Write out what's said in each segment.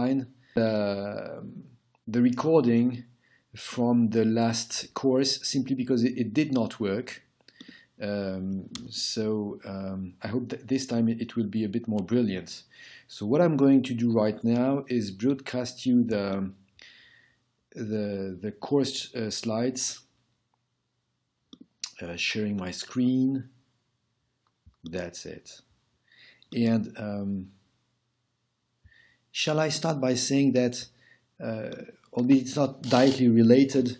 offline the recording from the last course simply because it did not work. I hope that this time it will be a bit more brilliant. So what I'm going to do right now is broadcast you the course slides, sharing my screen. That's it. And shall I start by saying that, albeit it's not directly related,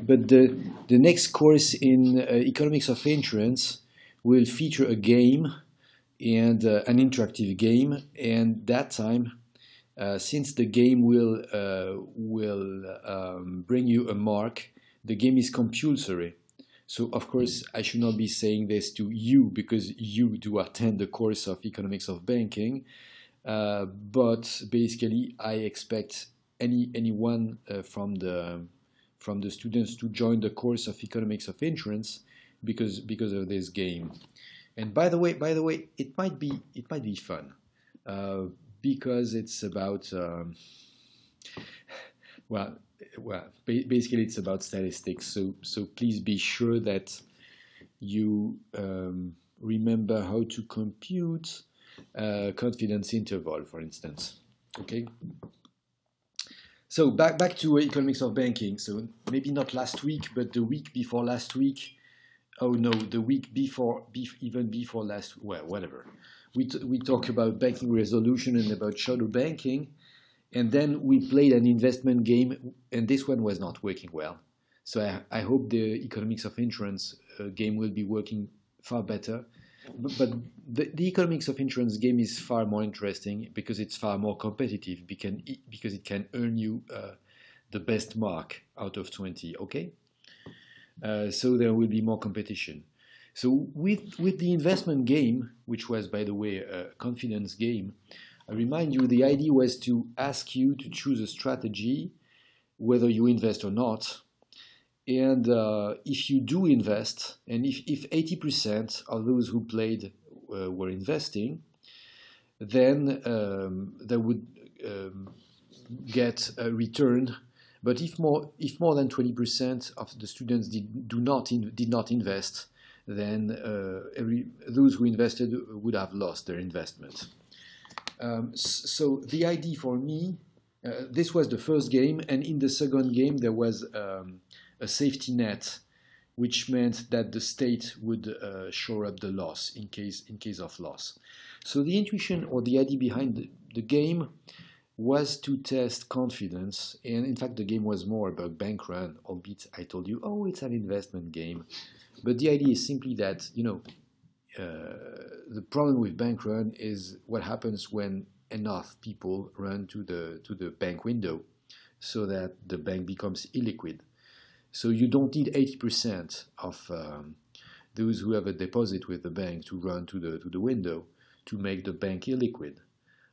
but the next course in Economics of Insurance will feature a game and an interactive game. And that time, since the game will bring you a mark, the game is compulsory. So, of course, I should not be saying this to you because you do attend the course of Economics of Banking. But basically, I expect anyone from the students to join the course of Economics of Insurance because of this game. And by the way, it might be fun because it's about basically it's about statistics. So please be sure that you remember how to compute confidence interval, for instance. Okay. So back to Economics of Banking. So maybe not last week, but the week before last week. Oh no, the week before, even before last. Well, whatever. We talk about banking resolution and about shadow banking, and then we played an investment game, and this one was not working well. So I hope the Economics of Insurance game will be working far better. But the Economics of Insurance game is far more interesting because it's far more competitive because it can earn you the best mark out of 20, okay? So there will be more competition. So with the investment game, which was, by the way, a confidence game, I remind you the idea was to ask you to choose a strategy, whether you invest or not. And if you do invest, and if 80% of those who played were investing, then they would get a return. But if more than 20% of the students did not invest, then those who invested would have lost their investment. So the idea for me, this was the first game, and in the second game there was a safety net, which meant that the state would shore up the loss in case of loss. So the intuition or the idea behind the game was to test confidence, and in fact the game was more about bank run, albeit I told you, oh, it's an investment game. But the idea is simply that, you know, the problem with bank run is what happens when enough people run to the bank window so that the bank becomes illiquid. So you don't need 80% of those who have a deposit with the bank to run to the window to make the bank illiquid.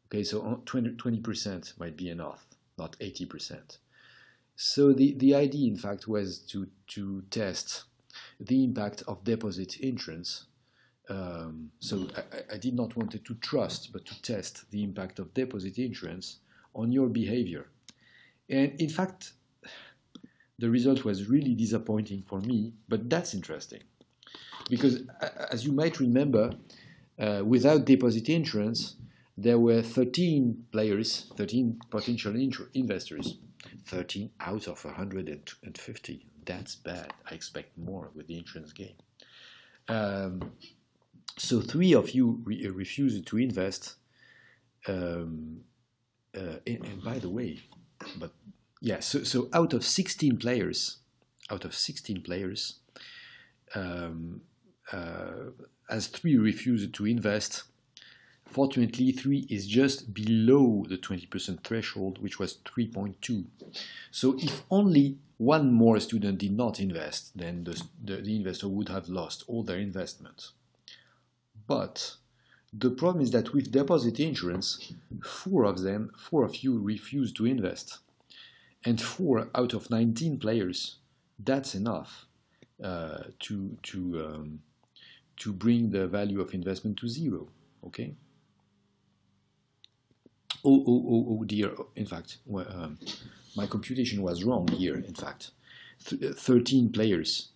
Okay, so 20% might be enough, not 80%. So the idea, in fact, was to test the impact of deposit insurance. So I did not want it to trust, but to test the impact of deposit insurance on your behavior. And in fact, the result was really disappointing for me, but that's interesting. Because as you might remember, without deposit insurance, there were 13 players, 13 potential investors, 13 out of 150. That's bad. I expect more with the insurance game. So 3 of you refused to invest. And by the way, but yeah, so out of 16 players, as 3 refused to invest, fortunately 3 is just below the 20% threshold, which was 3.2. So if only one more student did not invest, then the investor would have lost all their investment. But the problem is that with deposit insurance, 4 of you refused to invest. And 4 out of 19 players, that's enough to bring the value of investment to 0. Okay. Oh dear, in fact, well, my computation was wrong here, in fact. 13 players.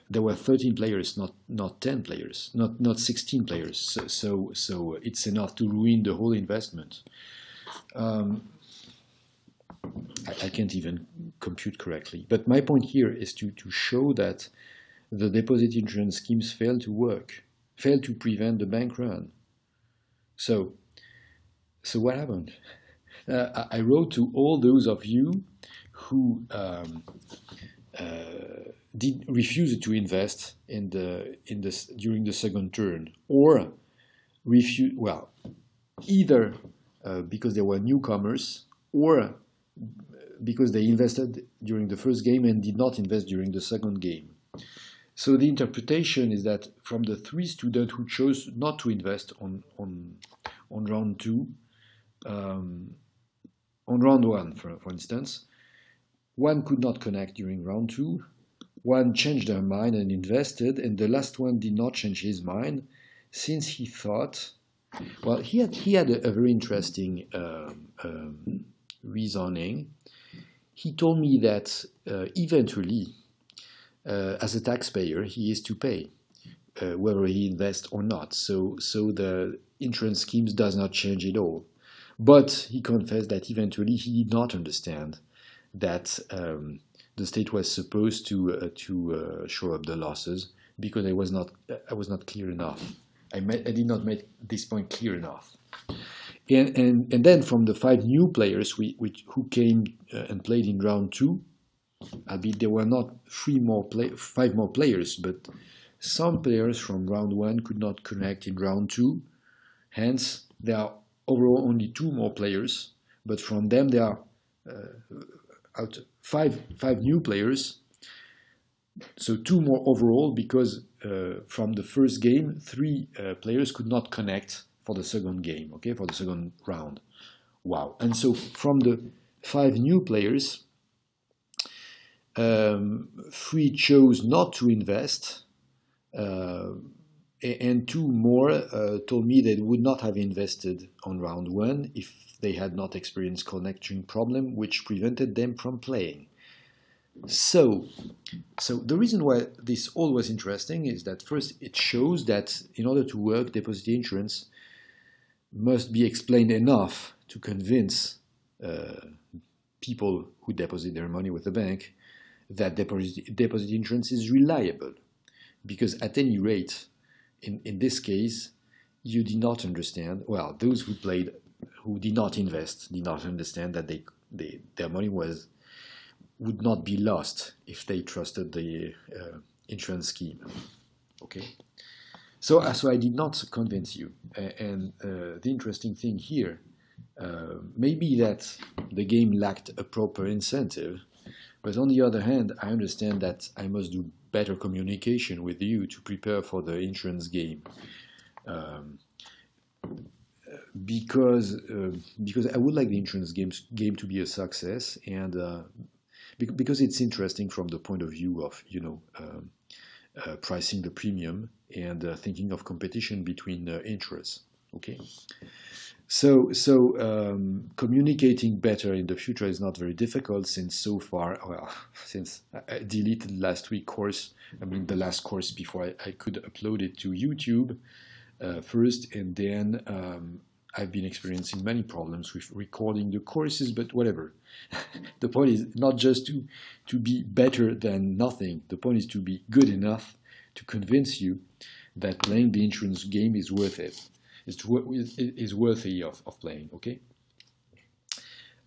There were 13 players, not 10 players, not 16 players. So it's enough to ruin the whole investment. I can't even compute correctly. But my point here is to show that the deposit insurance schemes fail to work, fail to prevent the bank run. So what happened? I wrote to all those of you who refused to invest during the second turn, or refused, well, either because they were newcomers, or because they invested during the first game and did not invest during the second game. So the interpretation is that from the 3 students who chose not to invest on round 2, on round 1, for instance, one could not connect during round 2, one changed their mind and invested, and the last one did not change his mind, since he thought, well, he had a very interesting reasoning. He told me that eventually, as a taxpayer, he is to pay whether he invests or not. So the insurance schemes does not change at all. But he confessed that eventually he did not understand that the state was supposed to show up the losses, because I was not clear enough. I did not make this point clear enough. And then from the 5 new players who came and played in round 2, albeit there were not 5 more players, but some players from round 1 could not connect in round 2. Hence, there are overall only 2 more players, but from them there are out 5 new players. So 2 more overall, because from the first game, 3 players could not connect for the second game, okay, for the second round. Wow. And so from the 5 new players, 3 chose not to invest, and 2 more told me they would not have invested on round 1 if they had not experienced connection problem, which prevented them from playing. So the reason why this all was interesting is that first it shows that in order to work, deposit insurance must be explained enough to convince people who deposit their money with the bank that deposit insurance is reliable. Because at any rate, in this case, you did not understand, well, those who did not invest did not understand that their money would not be lost if they trusted the insurance scheme. Okay, so I did not convince you, and the interesting thing here may be that the game lacked a proper incentive, but on the other hand, I understand that I must do better communication with you to prepare for the insurance game. Because I would like the insurance game to be a success, and because it's interesting from the point of view of pricing the premium and thinking of competition between insurers. Okay, so communicating better in the future is not very difficult, since so far, well, since I deleted last week's course, I mean the last course before I could upload it to YouTube first, and then I've been experiencing many problems with recording the courses, but whatever. The point is not just to be better than nothing. The point is to be good enough to convince you that playing the insurance game is worth it. Is worthy of playing. Okay.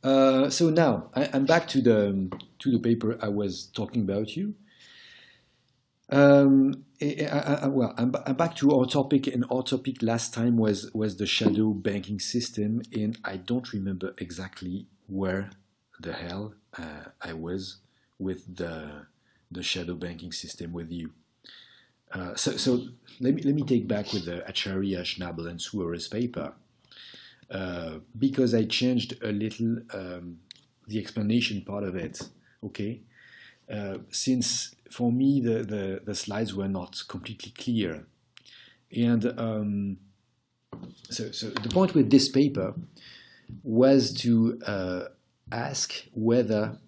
So now I'm back to the paper I was talking about you. Well, I'm back to our topic, and our topic last time was the shadow banking system, and I don't remember exactly where the hell I was with the shadow banking system with you. So let me take back with the Acharya, Schnabel, and Suarez paper, because I changed a little the explanation part of it. Okay, since for me the slides were not completely clear, and so the point with this paper, was to ask whether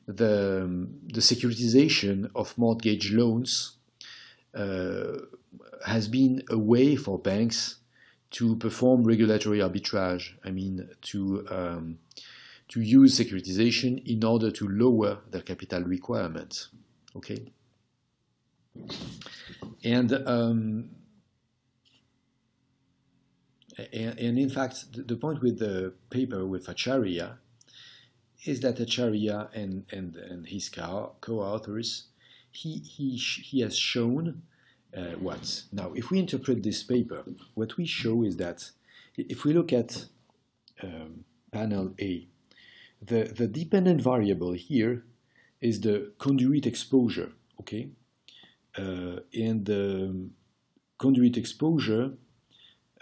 the securitization of mortgage loans has been a way for banks to perform regulatory arbitrage. I mean, to use securitization in order to lower their capital requirements. Okay, and in fact, the point with the paper with Acharya is that Acharya and his co-authors, he has shown what? Now, if we interpret this paper, what we show is that if we look at panel A, the dependent variable here is the conduit exposure, okay? And the conduit exposure,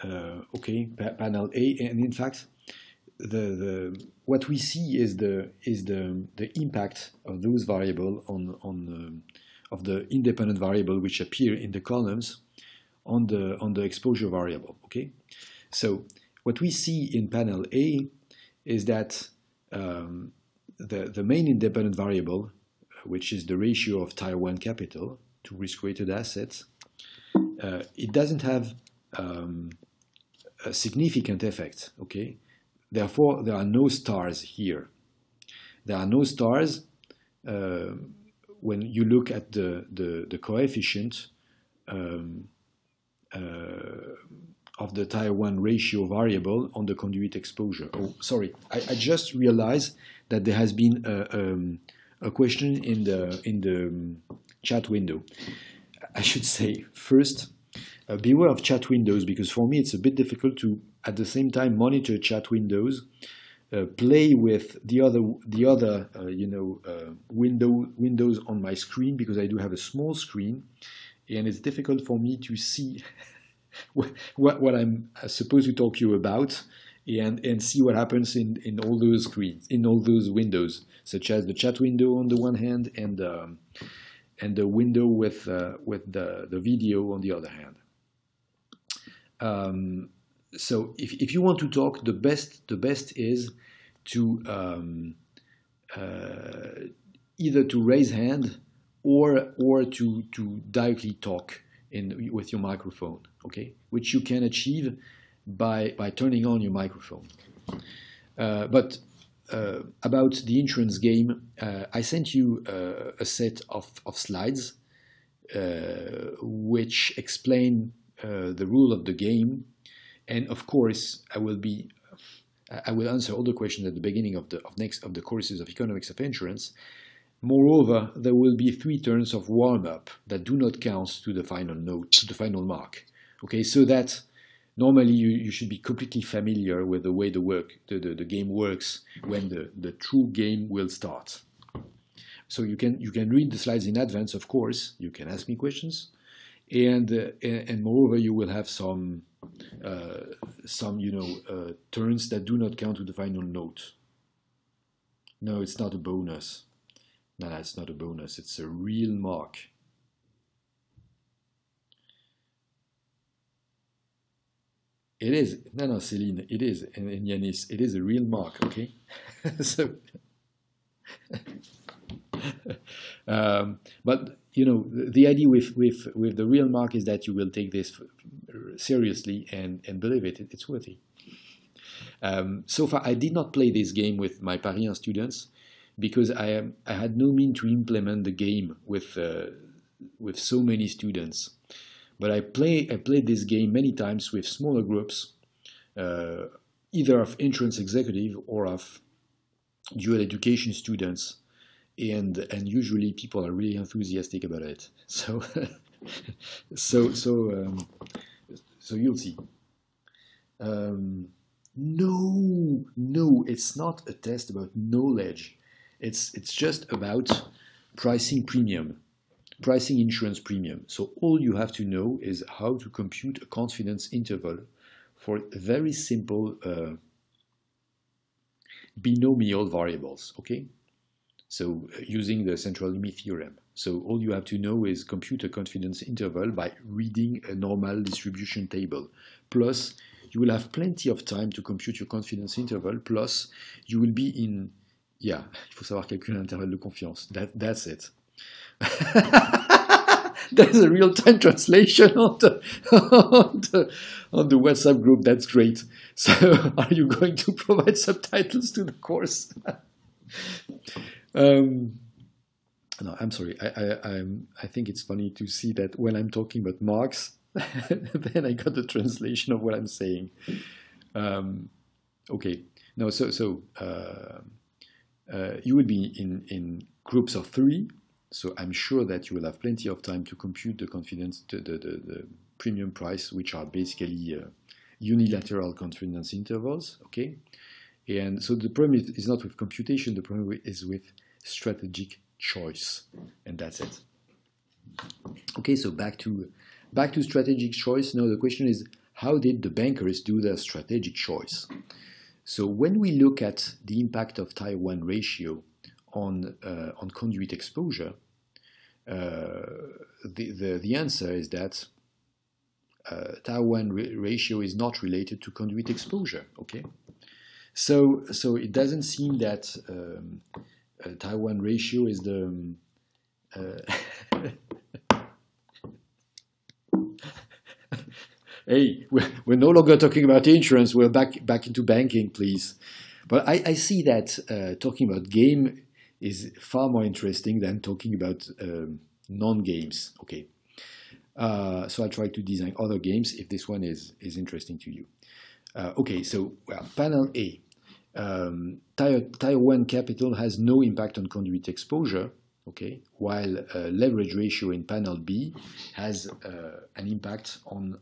okay, panel A, and in fact, what we see is the impact of those variables of the independent variable which appear in the columns on the exposure variable. Okay, so what we see in panel A is that the main independent variable, which is the ratio of Tier 1 capital to risk-weighted assets, it doesn't have a significant effect. Okay. Therefore, there are no stars here. There are no stars when you look at the coefficient of the Tier 1 ratio variable on the conduit exposure. Oh, sorry, I just realized that there has been a question in the chat window. I should say first, beware of chat windows, because for me it's a bit difficult to at the same time monitor chat windows, play with the other windows on my screen, because I do have a small screen, and it's difficult for me to see what I'm supposed to talk to you about, and see what happens in all those screens, in all those windows, such as the chat window on the one hand, and the window with the video on the other hand. So if you want to talk, the best is to either to raise hand or to directly talk with your microphone, okay? Which you can achieve by turning on your microphone. But about the insurance game, I sent you a set of slides which explain the rule of the game. And of course, I will answer all the questions at the beginning of the courses of economics of insurance. Moreover, there will be 3 turns of warm-up that do not count to the final note, to the final mark. Okay, so that normally you should be completely familiar with the way the game works when the true game will start. So you can read the slides in advance, of course. You can ask me questions, and moreover, you will have some turns that do not count to the final note. No, it's not a bonus. No, it's not a bonus. It's a real mark. It is. No, Céline, it is. And Yanis, it is a real mark, okay? So, but, the idea with the real mark is that you will take this seriously and believe it. It's worthy. So far, I did not play this game with my Paris 1 students because I had no means to implement the game with so many students. But I played this game many times with smaller groups, either of insurance executive or of dual education students, and usually people are really enthusiastic about it. So so you'll see. No, it's not a test about knowledge. It's just about pricing premium. Pricing insurance premium. So all you have to know is how to compute a confidence interval for very simple binomial variables, okay? So using the central limit theorem. So all you have to know is compute a confidence interval by reading a normal distribution table, plus you will have plenty of time to compute your confidence interval, plus you will be in, yeah, il faut savoir calculer l'intervalle de confiance. That's it. There's a real-time translation on the WhatsApp group. That's great. So are you going to provide subtitles to the course? No, I'm sorry. I think it's funny to see that when I'm talking about marks, then I got the translation of what I'm saying. Okay. No, so you will be in groups of 3. So I'm sure that you will have plenty of time to compute the confidence, the premium price, which are basically unilateral confidence intervals. Okay. And so the problem is not with computation. The problem is with strategic choice, and that's it. Okay, so back to strategic choice. Now the question is, how did the bankers do their strategic choice? So when we look at the impact of Tier 1 ratio on conduit exposure, the answer is that Tier 1 ratio is not related to conduit exposure. Okay, so it doesn't seem that Tier 1 ratio is the hey, we're no longer talking about insurance. We're back into banking, please. But I see that talking about game is far more interesting than talking about non-games. Okay, so I try to design other games if this one is interesting to you. Okay, so well, panel A. Tier 1 capital has no impact on conduit exposure, okay, while leverage ratio in panel B has an impact on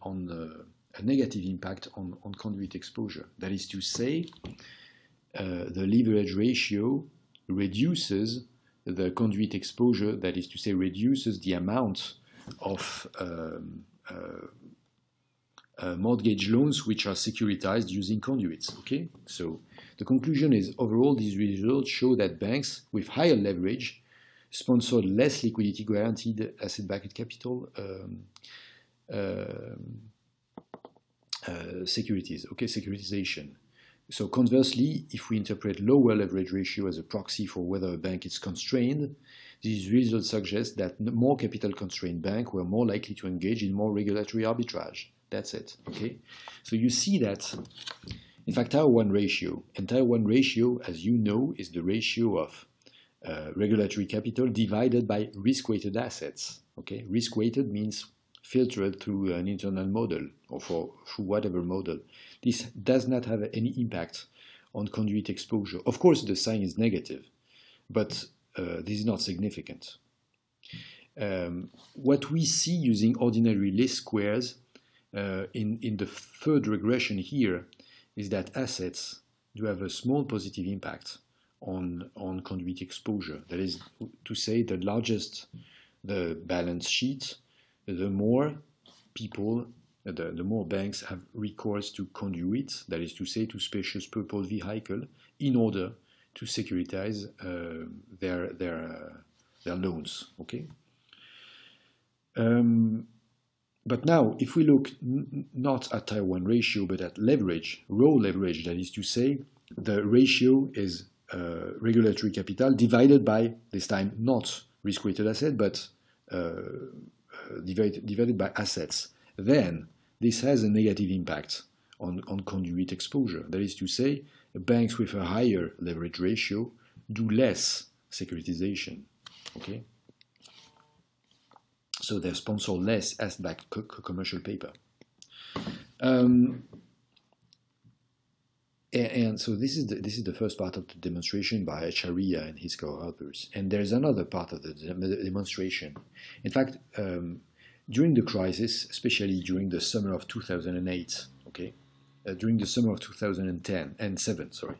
a negative impact on conduit exposure. That is to say, the leverage ratio reduces the conduit exposure, that is to say, reduces the amount of mortgage loans which are securitized using conduits. Okay, so the conclusion is overall these results show that banks with higher leverage sponsored less liquidity guaranteed asset-backed capital securities. Okay, securitization. So conversely, if we interpret lower leverage ratio as a proxy for whether a bank is constrained, these results suggest that more capital-constrained banks were more likely to engage in more regulatory arbitrage. That's it. Okay, so you see that, in fact, Tier 1 ratio, and Tier 1 ratio, as you know, is the ratio of regulatory capital divided by risk-weighted assets. Okay, risk-weighted means filtered through an internal model or through whatever model. This does not have any impact on conduit exposure. Of course, the sign is negative, but this is not significant. What we see using ordinary least squares in the third regression here is that assets do have a small positive impact on conduit exposure. That is to say, the largest the balance sheet, the more people, the more banks have recourse to conduits, that is to say, to special purpose vehicle, in order to securitize their loans. Okay. But now, if we look not at Tier 1 ratio, but at leverage, raw leverage, that is to say, the ratio is regulatory capital divided by, this time, not risk-weighted asset, but divided by assets, then this has a negative impact on conduit exposure. That is to say, banks with a higher leverage ratio do less securitization. Okay? So they sponsor less asset-backed commercial paper. And so this is the first part of the demonstration by Charia and his co-authors. And there's another part of the demonstration. In fact, during the crisis, especially during the summer of 2008, okay, during the summer of 2010 and 7, sorry,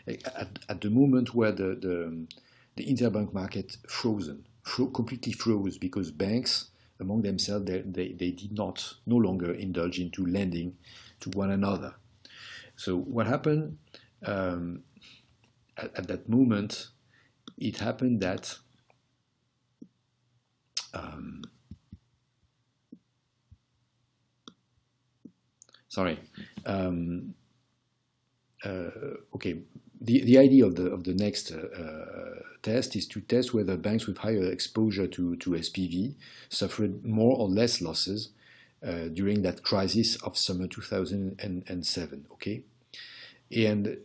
at the moment where the interbank market completely froze because banks among themselves they did no longer indulge into lending to one another. So what happened at that moment? It happened that Okay, the idea of the next test is to test whether banks with higher exposure to SPV suffered more or less losses during that crisis of summer 2007. Okay, and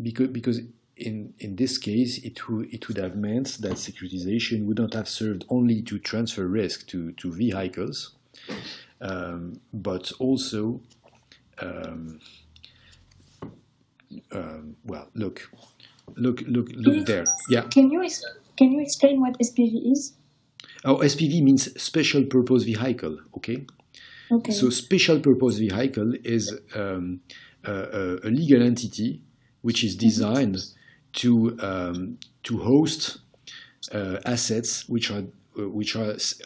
because in this case it would have meant that securitization would not have served only to transfer risk to vehicles, but also well, look there. Yeah. Can you explain what SPV is? Oh, SPV means special purpose vehicle. Okay. Okay. So special purpose vehicle is a legal entity which is designed to host assets which are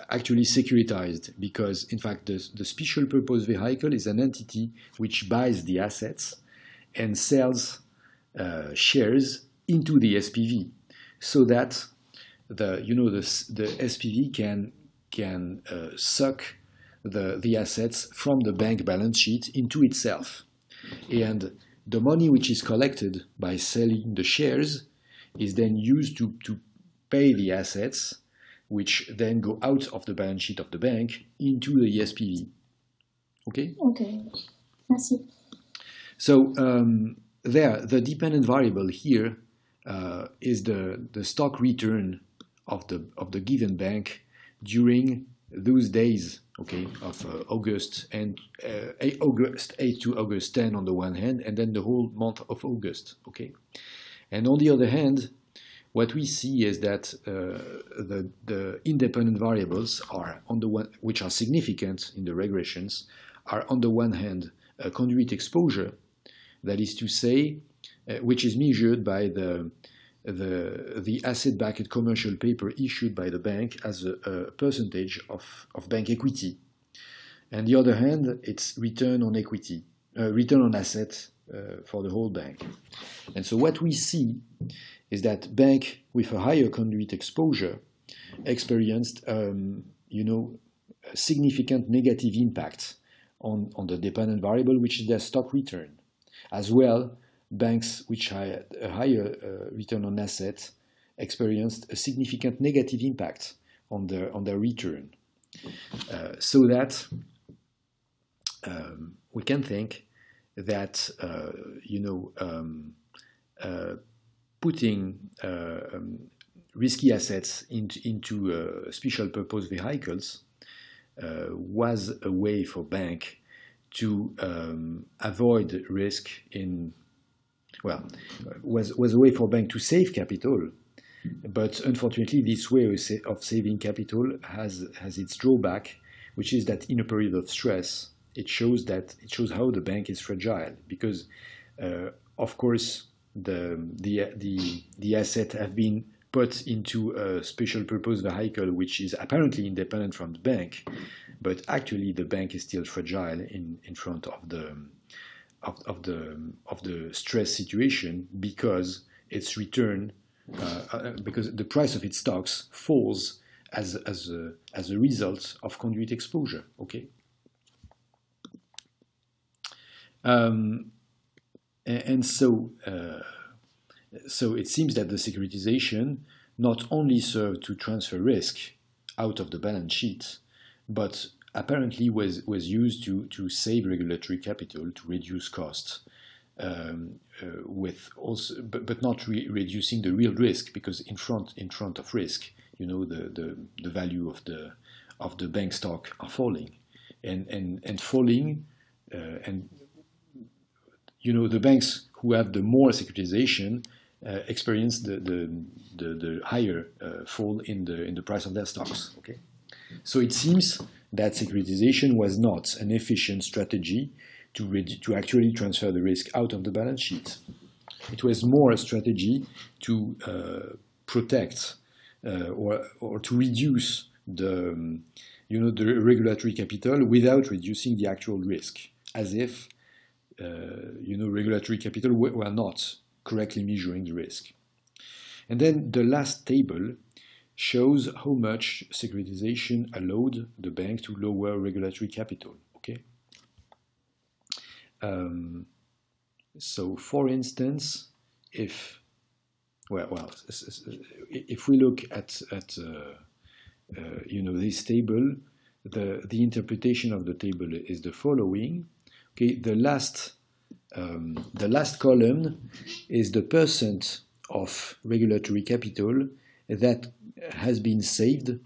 actually securitized, because in fact the special purpose vehicle is an entity which buys the assets and sells shares into the SPV, so that the SPV can suck the assets from the bank balance sheet into itself, and the money which is collected by selling the shares is then used to pay the assets, which then go out of the balance sheet of the bank into the SPV. Okay? Okay. Merci. So there, the dependent variable here is the stock return of the given bank during those days, okay, of August 8 to August 10 on the one hand, and then the whole month of August, okay. And on the other hand, what we see is that the independent variables are on the one, which are significant in the regressions, are on the one hand conduit exposure, that is to say, which is measured by the asset-backed commercial paper issued by the bank as a percentage of bank equity. And the other hand, it's return on equity, return on assets for the whole bank. And so what we see is that bank with a higher conduit exposure experienced, a significant negative impact on the dependent variable, which is their stock return. As well, banks which had a higher return on assets experienced a significant negative impact on their return. So that we can think that putting risky assets into special purpose vehicles was a way for bank to avoid risk was a way for bank to save capital, but unfortunately this way of saving capital has its drawback, which is that in a period of stress, it shows how the bank is fragile, because of course the asset have been put into a special purpose vehicle which is apparently independent from the bank, but actually the bank is still fragile in front of the stress situation, because its return, because the price of its stocks falls as a result of conduit exposure. Okay. And so it seems that the securitization not only served to transfer risk out of the balance sheet, but apparently was used to save regulatory capital, to reduce costs, with also, but not reducing the real risk, because in front of risk, the value of the bank stock are falling, and falling, and the banks who have the more securitization experience the higher fall in the price of their stocks. Okay, so it seems that securitization was not an efficient strategy to actually transfer the risk out of the balance sheet. It was more a strategy to protect or to reduce the regulatory capital without reducing the actual risk, as if regulatory capital were not correctly measuring the risk. And then the last table shows how much securitization allowed the bank to lower regulatory capital. Okay, So, for instance, if we look at this table, the interpretation of the table is the following. Okay, the last column is the percent of regulatory capital that has been saved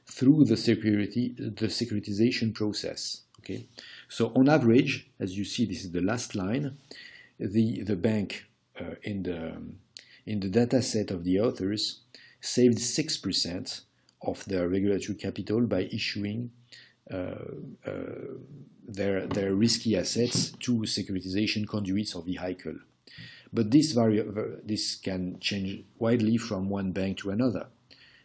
through the securitization process. Okay, so on average, as you see, this is the last line. The bank in the data set of the authors saved 6% of their regulatory capital by issuing their risky assets to securitization conduits or vehicle. But this can change widely from one bank to another,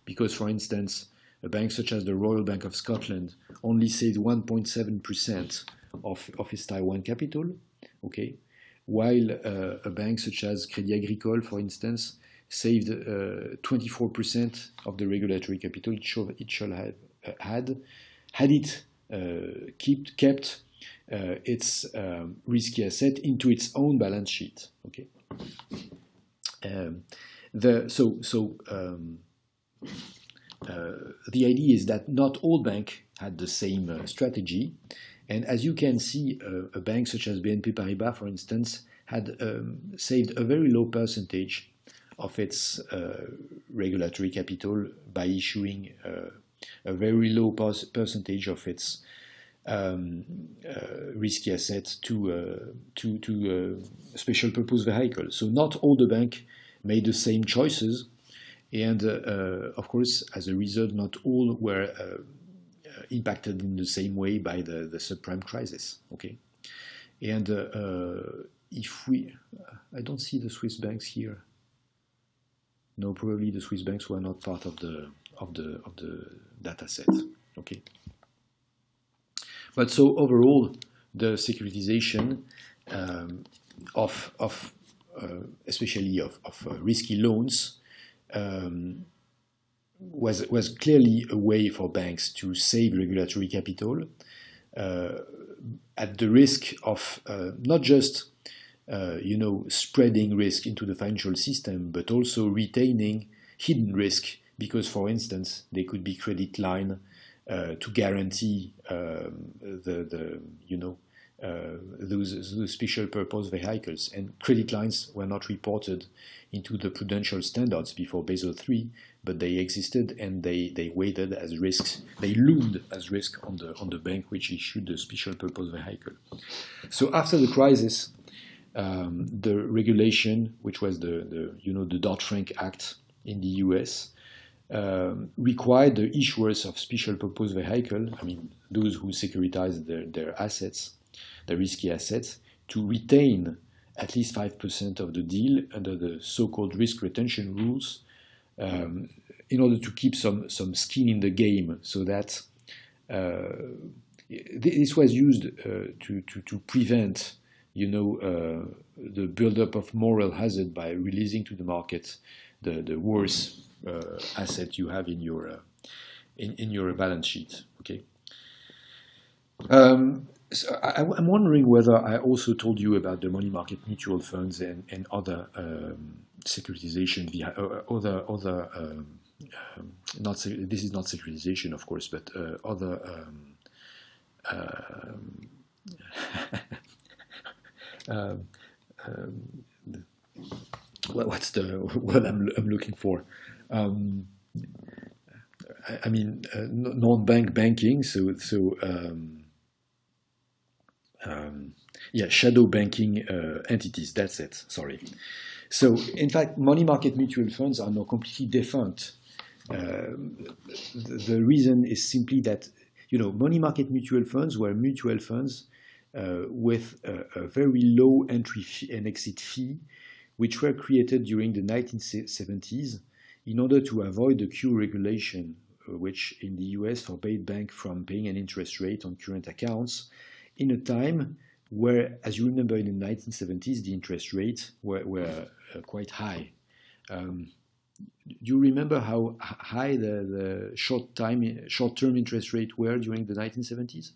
because, for instance, a bank such as the Royal Bank of Scotland only saved 1.7% of its Tier 1 capital, okay, while a bank such as Crédit Agricole, for instance, saved 24% of the regulatory capital it should have had it kept its risky asset into its own balance sheet. Okay. The idea is that not all banks had the same strategy, and as you can see, a bank such as BNP Paribas, for instance, had saved a very low percentage of its regulatory capital by issuing a very low percentage of its risky assets to special purpose vehicles. So not all the banks made the same choices, and of course, as a result, not all were impacted in the same way by the subprime crisis. Okay, and if we, I don't see the Swiss banks here. No, probably the Swiss banks were not part of the data set. Okay. But so overall, the securitization especially of risky loans was clearly a way for banks to save regulatory capital at the risk of not just spreading risk into the financial system, but also retaining hidden risk, because, for instance, they could be credit line to guarantee those special purpose vehicles. And credit lines were not reported into the prudential standards before Basel III, but they existed, and they weighted as risks. They loomed as risk on the bank which issued the special purpose vehicle. So after the crisis, the regulation, which was the Dodd-Frank Act in the US, required the issuers of special purpose vehicle, I mean those who securitize their assets, their risky assets, to retain at least 5% of the deal under the so-called risk retention rules, in order to keep some skin in the game, so that this was used to prevent the buildup of moral hazard by releasing to the market the worst asset you have in your balance sheet. Okay. So I'm wondering whether I also told you about the money market mutual funds and other securitization via other this is not securitization, of course, but other what's the word I'm looking for? I mean, non-bank banking. Shadow banking entities. That's it. Sorry. So, in fact, money market mutual funds are now completely defunct. The reason is simply that money market mutual funds were mutual funds with a very low entry fee and exit fee, which were created during the 1970s in order to avoid the Q regulation, which in the US forbade banks from paying an interest rate on current accounts in a time where, as you remember, in the 1970s, the interest rates were quite high. Do you remember how high the short-term interest rate were during the 1970s?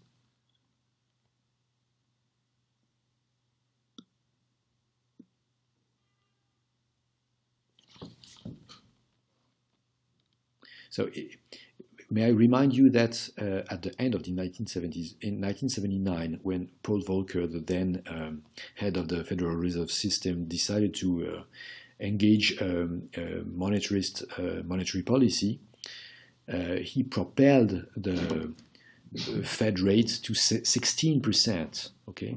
So may I remind you that at the end of the 1970s, in 1979, when Paul Volcker, the then head of the Federal Reserve System, decided to engage monetarist monetary policy, he propelled the Fed rate to 16%. Okay,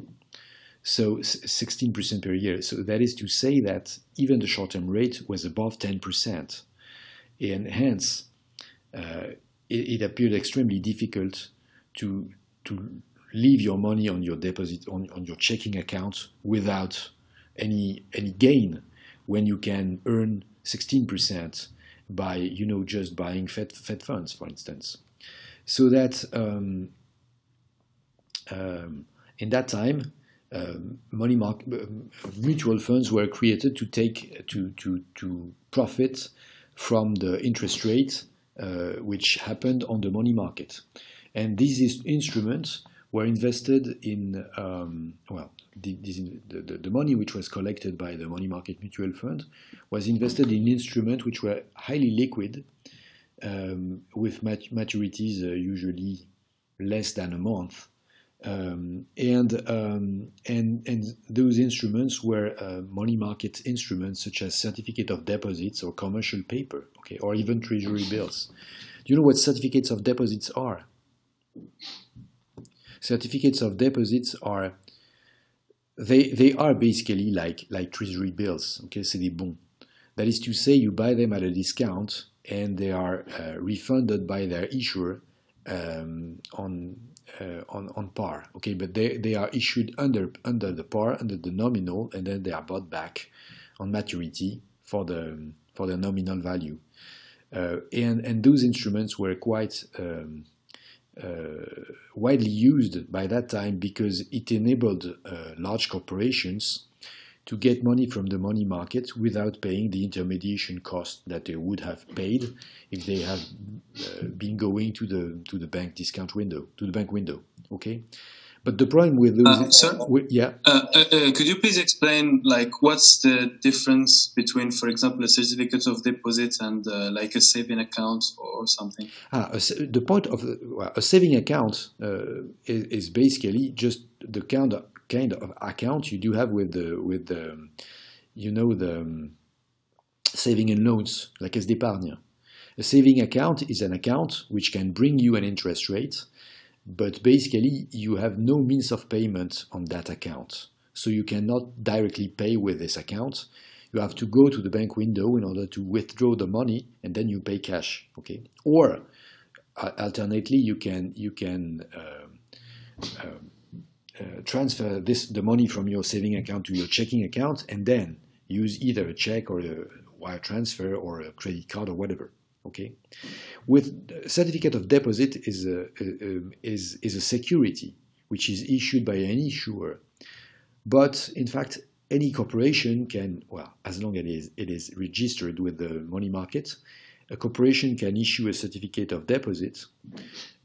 so 16% per year. So that is to say that even the short-term rate was above 10%, and hence it appeared extremely difficult to leave your money on your deposit on your checking account without any gain, when you can earn 16% by just buying Fed funds, for instance. So that in that time, money market mutual funds were created to take to profit from the interest rate which happened on the money market, and these instruments were invested in the money which was collected by the money market mutual fund was invested in instruments which were highly liquid, with maturities usually less than a month, and those instruments were money market instruments such as certificate of deposits or commercial paper, okay, or even treasury bills. Do you know what certificates of deposits are? Certificates of deposits are they are basically like treasury bills, okay, c'est des bons. That is to say, you buy them at a discount and they are refunded by their issuer on par, okay, but they are issued under the par, under the nominal, and then they are bought back on maturity for the nominal value, and those instruments were quite widely used by that time because it enabled large corporations to get money from the money market without paying the intermediation cost that they would have paid if they had been going to the bank discount window, to the bank window. Okay, but the problem with those, could you please explain, like, what's the difference between, for example, a certificate of deposit and like a saving account or something? The point of a saving account is basically just the kind of account you do have with the saving and loans, like Caisse d'Épargne. A saving account is an account which can bring you an interest rate, but basically you have no means of payment on that account. So you cannot directly pay with this account. You have to go to the bank window in order to withdraw the money, and then you pay cash. Okay, or alternately you can transfer the money from your saving account to your checking account, and then use either a check or a wire transfer or a credit card or whatever. Okay, with certificate of deposit is a security which is issued by an issuer, but in fact any corporation can, well, as long as it is registered with the money market, a corporation can issue a certificate of deposit,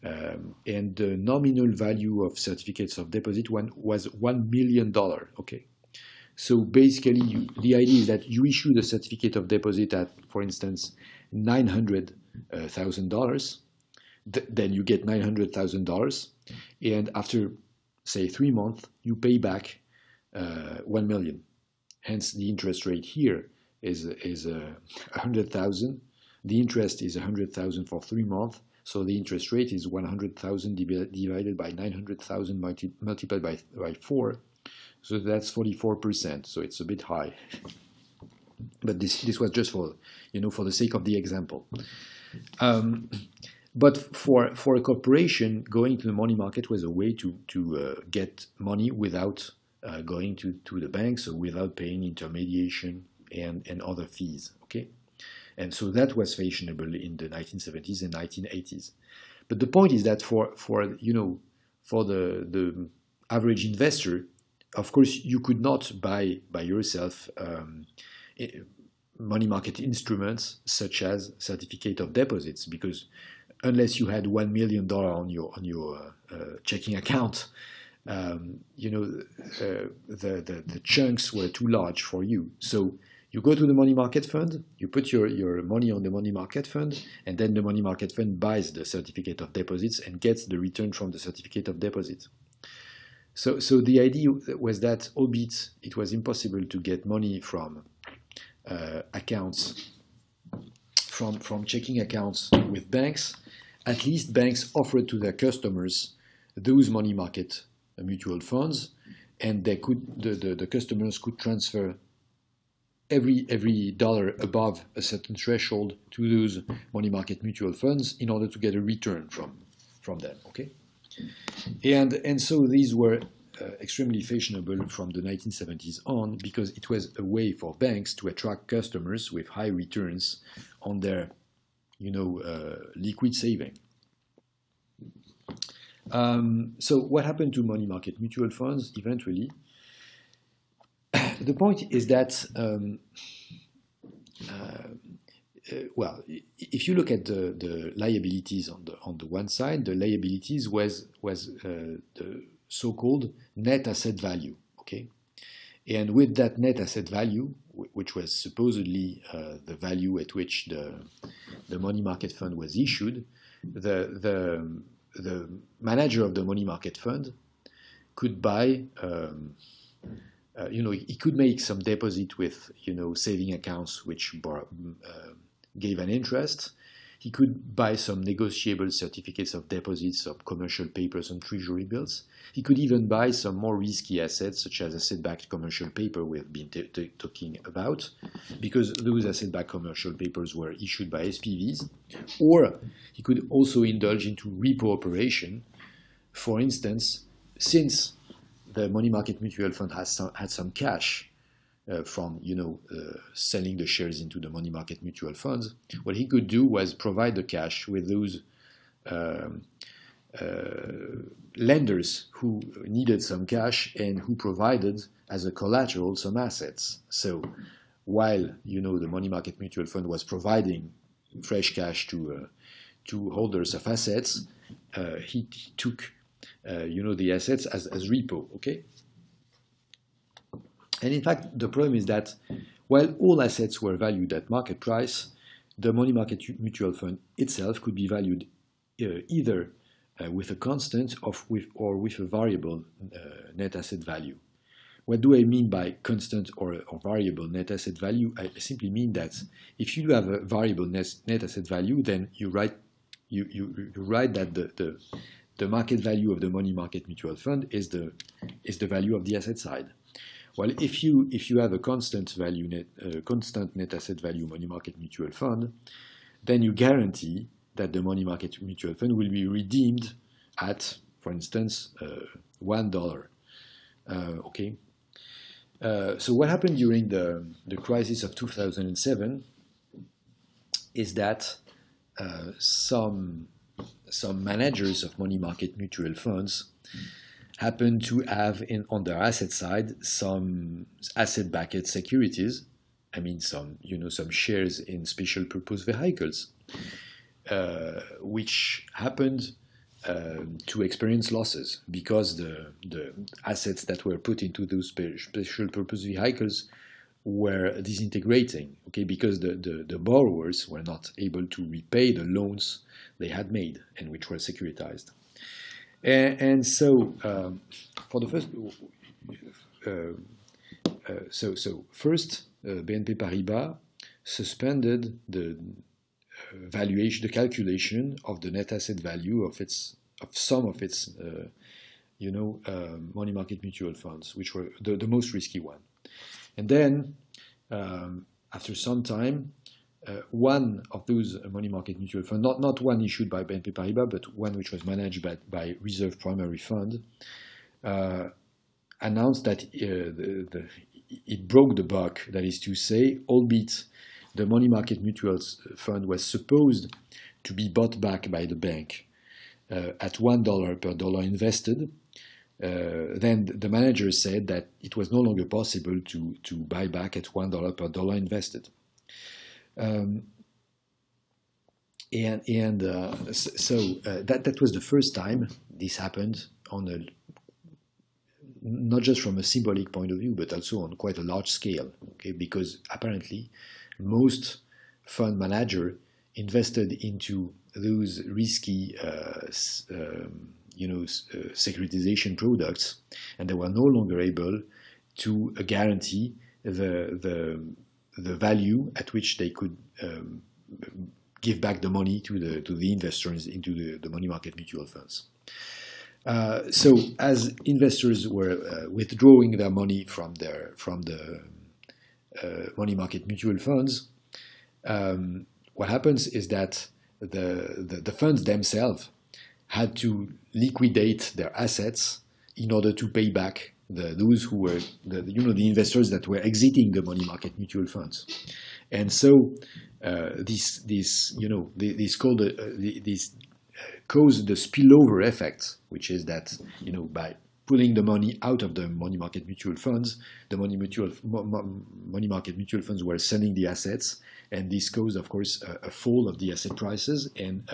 and the nominal value of certificates of deposit was $1 million. Okay, so basically the idea is that you issue the certificate of deposit at, for instance, $900,000, then you get $900,000, and after, say, 3 months, you pay back 1 million. Hence, the interest rate here is 100,000. The interest is 100,000 for 3 months, so the interest rate is 100,000 divided by 900,000 multiplied by 4, so that's 44%. So it's a bit high. But this was just for for the sake of the example. But for a corporation, going to the money market was a way to get money without going to the banks, or without paying intermediation and other fees. Okay, and so that was fashionable in the 1970s and 1980s. But the point is that for the average investor, of course, you could not buy by yourself money market instruments such as certificate of deposits, because unless you had $1 million on your checking account, the chunks were too large for you. So You go to the money market fund, you put your money on the money market fund, and then the money market fund buys the certificate of deposits and gets the return from the certificate of deposit. So the idea was that, albeit it was impossible to get money from accounts, from checking accounts with banks, at least banks offered to their customers those money market mutual funds, and they could the customers could transfer every dollar above a certain threshold to those money market mutual funds in order to get a return from them. Okay, and so these were extremely fashionable from the 1970s on, because it was a way for banks to attract customers with high returns on their, liquid saving. So what happened to money market mutual funds eventually? The point is that, well, if you look at the liabilities on the one side, the liabilities was the so-called net asset value, okay? And with that net asset value, which was supposedly the value at which the money market fund was issued, the manager of the money market fund could buy, he could make some deposit with, saving accounts which gave an interest. He could buy some negotiable certificates of deposits of commercial papers and treasury bills. He could even buy some more risky assets, such as asset-backed commercial paper we have been talking about, because those asset-backed commercial papers were issued by SPVs. Or he could also indulge into repo operation. For instance, since the money market mutual fund had some cash from selling the shares into the money market mutual funds, what he could do was provide the cash with those lenders who needed some cash and who provided as a collateral some assets. So while the money market mutual fund was providing fresh cash to holders of assets, he took the assets as repo. Okay. And in fact, the problem is that while all assets were valued at market price, the money market mutual fund itself could be valued either with a constant or with a variable net asset value. What do I mean by constant or variable net asset value? I simply mean that if you have a variable net asset value, then you write that the market value of the money market mutual fund is the value of the asset side. Well, if you have a constant net asset value money market mutual fund, then you guarantee that the money market mutual fund will be redeemed at, for instance, $1. Okay. So what happened during the crisis of 2007 is that some managers of money market mutual funds happen to have on their asset side some asset-backed securities. I mean, some shares in special purpose vehicles, which happened to experience losses because the assets that were put into those special purpose vehicles were disintegrating. Okay, because the borrowers were not able to repay the loans they had made and which were securitized. And so, for the first, first, BNP Paribas suspended the valuation, the calculation of the net asset value of some of its, money market mutual funds, which were the most risky one. And then, after some time, one of those money market mutual funds, not one issued by BNP Paribas, but one which was managed by Reserve Primary Fund, announced that it broke the buck. That is to say, albeit the money market mutual fund was supposed to be bought back by the bank at $1 per dollar invested, then the manager said that it was no longer possible to buy back at $1 per dollar invested. So that was the first time this happened on a not just from a symbolic point of view, but also on quite a large scale. Okay, because apparently most fund manager invested into those risky, securitization products, and they were no longer able to guarantee the value at which they could give back the money to the investors into the money market mutual funds. So as investors were withdrawing their money from the money market mutual funds, what happens is that the funds themselves had to liquidate their assets in order to pay back those who were the investors that were exiting the money market mutual funds. And so this caused the spillover effect, which is that by pulling the money out of the money market mutual funds, the money market mutual funds were selling the assets, and this caused, of course, a fall of the asset prices, and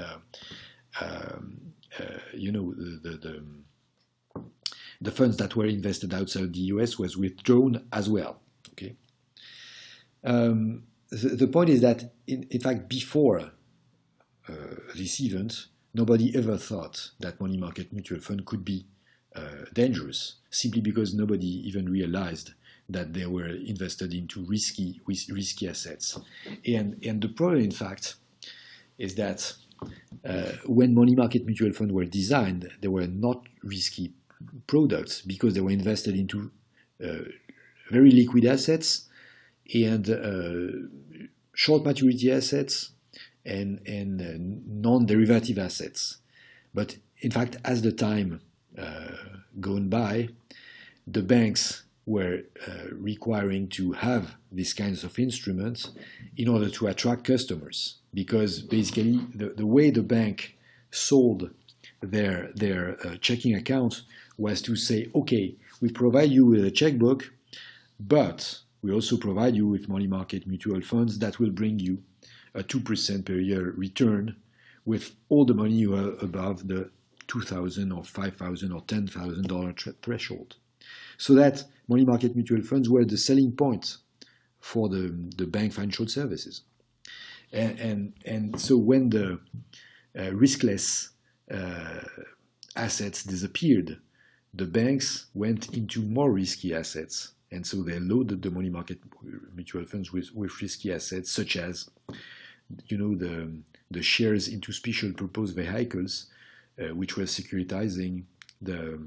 the funds that were invested outside the US was withdrawn as well. Okay. The point is that, in fact, before this event, nobody ever thought that money market mutual fund could be dangerous, simply because nobody even realized that they were invested into risky assets. And the problem, in fact, is that when money market mutual funds were designed, they were not risky products because they were invested into very liquid assets and short maturity assets and non-derivative assets. But in fact, as the time gone by, the banks were requiring to have these kinds of instruments in order to attract customers, because basically the way the bank sold their checking account was to say, okay, we provide you with a checkbook, but we also provide you with money market mutual funds that will bring you a 2% per year return with all the money you have above the $2,000 or $5,000 or $10,000 threshold. So that money market mutual funds were the selling point for the bank financial services. And so when the riskless assets disappeared, the banks went into more risky assets. And so they loaded the money market mutual funds with risky assets, such as, the shares into special purpose vehicles, which were securitizing the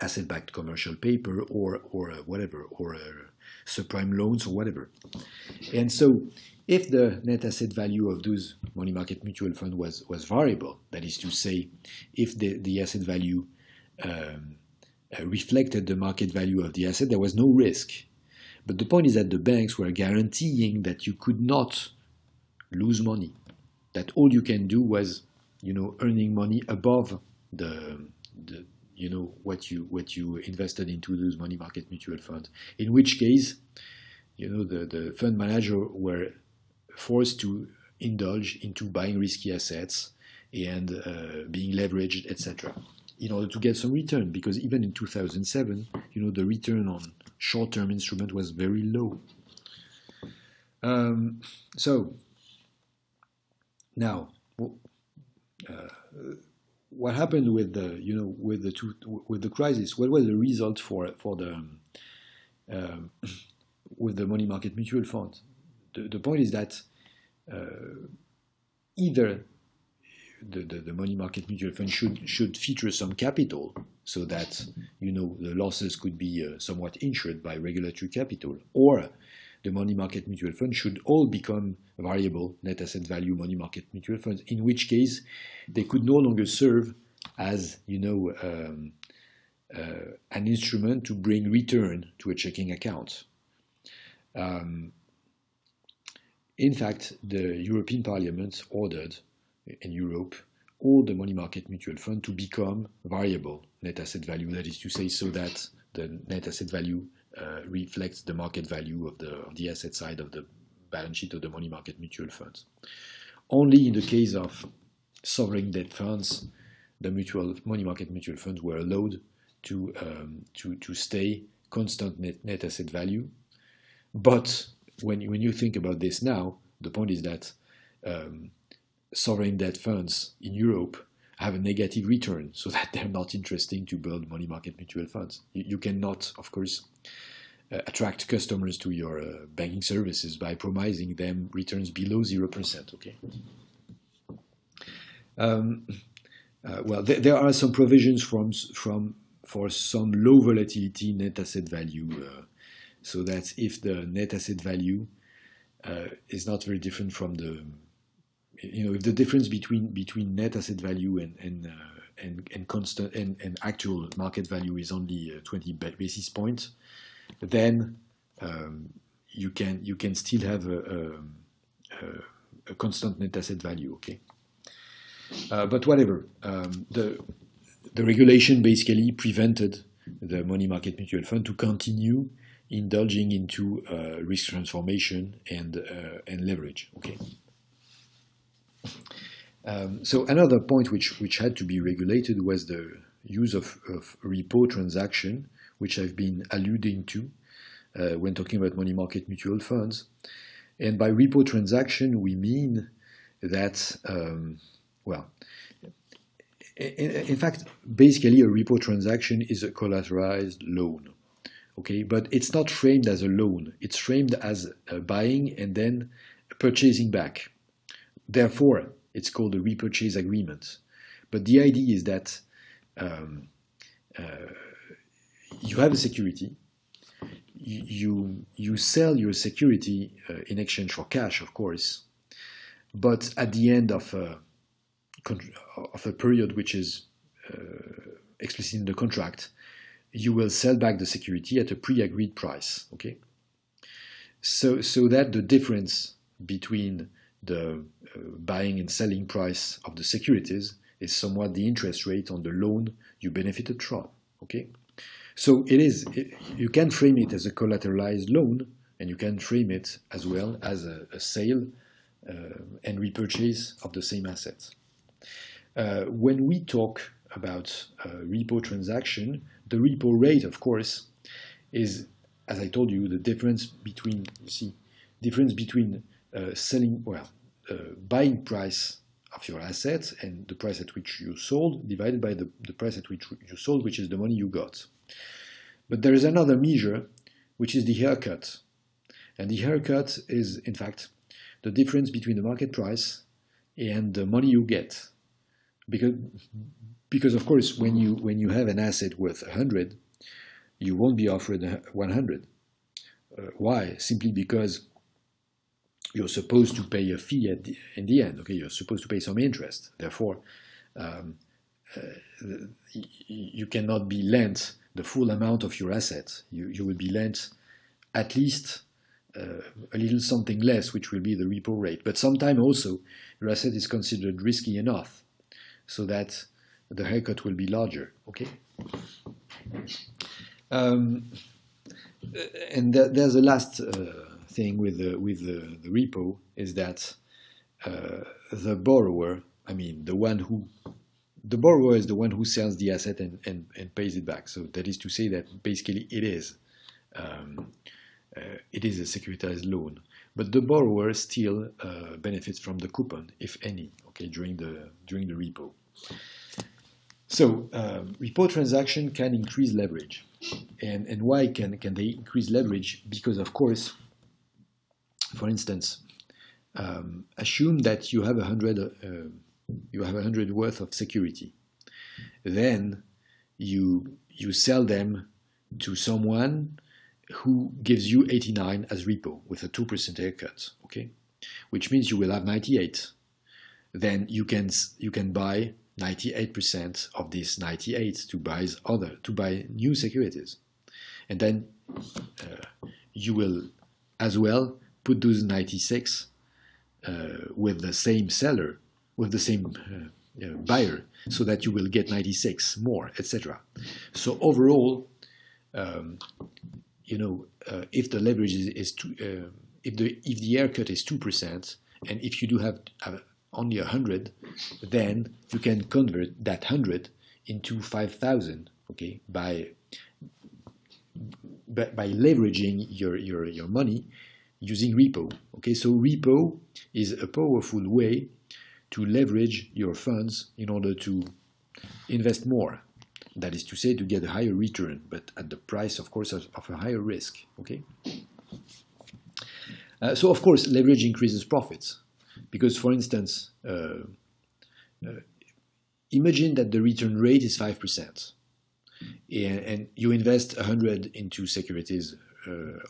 asset-backed commercial paper or whatever, or subprime loans or whatever. And so if the net asset value of those money market mutual fund was variable, that is to say, if the asset value reflected the market value of the asset, there was no risk. But the point is that the banks were guaranteeing that you could not lose money, that all you can do was, earning money above what you invested into those money market mutual funds. In which case, the fund manager were forced to indulge into buying risky assets and being leveraged, etc., in order to get some return, because even in 2007, the return on short-term instrument was very low. So now, what happened with the crisis? What was the result for the with the money market mutual fund? The point is that either the money market mutual fund should feature some capital so that the losses could be somewhat insured by regulatory capital, or the money market mutual fund should all become variable net asset value money market mutual funds, in which case they could no longer serve as an instrument to bring return to a checking account. In fact, the European Parliament ordered in Europe all the money market mutual fund to become variable net asset value, that is to say, so that the net asset value reflects the market value of the asset side of the balance sheet of the money market mutual funds. Only in the case of sovereign debt funds, the money market mutual funds were allowed to stay constant net asset value. But when you think about this now, the point is that sovereign debt funds in Europe have a negative return, so that they're not interesting to build money market mutual funds. You cannot, of course, attract customers to your banking services by promising them returns below 0%. Okay. Well, there are some provisions for some low volatility net asset value, so that if the net asset value is not very different from the, if the difference between net asset value and constant and actual market value is only 20 basis points, then you can still have a constant net asset value. Okay. But whatever, the regulation basically prevented the money market mutual fund to continue indulging into risk transformation and leverage. Okay. So another point which had to be regulated was the use of repo transaction, which I've been alluding to when talking about money market mutual funds. And by repo transaction, we mean that well, in fact, basically a repo transaction is a collateralized loan, okay? But it's not framed as a loan. It's framed as a buying and then purchasing back. Therefore, it's called a repurchase agreement. But the idea is that you have a security. You sell your security in exchange for cash, of course. But at the end of a period which is explicit in the contract, you will sell back the security at a pre-agreed price. Okay, so that the difference between the buying and selling price of the securities is somewhat the interest rate on the loan you benefited from. Okay, so you can frame it as a collateralized loan, and you can frame it as well as a sale and repurchase of the same assets. When we talk about repo transaction, the repo rate, of course, is, as I told you, the difference between buying price of your assets and the price at which you sold divided by the price at which you sold, which is the money you got. But there is another measure, which is the haircut, and the haircut is, in fact, the difference between the market price and the money you get. Because of course, when you have an asset worth 100, you won't be offered 100. Why? Simply because you're supposed to pay a fee in the end. Okay, you're supposed to pay some interest. Therefore, you cannot be lent the full amount of your assets. You will be lent at least a little something less, which will be the repo rate. But sometimes also your asset is considered risky enough, so that the haircut will be larger. Okay. And there's a last thing with the repo, is that the borrower, the borrower is the one who sells the asset and pays it back. So that is to say that basically it is a securitized loan, but the borrower still benefits from the coupon, if any, okay, during the repo. So repo transaction can increase leverage, and why can they increase leverage? Because of course, for instance, assume that you have 100 worth of security, then you sell them to someone who gives you 89 as repo with a 2% haircut, okay, which means you will have 98. Then you can buy 98% of this 98 to buy new securities, and then you will as well put those 96 with the same seller, with the same buyer, so that you will get 96 more, etc. So overall, if the leverage is if the haircut is 2%, and if you do have only 100, then you can convert that 100 into 5,000 okay, by leveraging your money using repo. Okay, so repo is a powerful way to leverage your funds in order to invest more. That is to say, to get a higher return, but at the price, of course, of a higher risk. Okay. So, of course, leverage increases profits because, for instance, imagine that the return rate is 5%, and you invest 100 into securities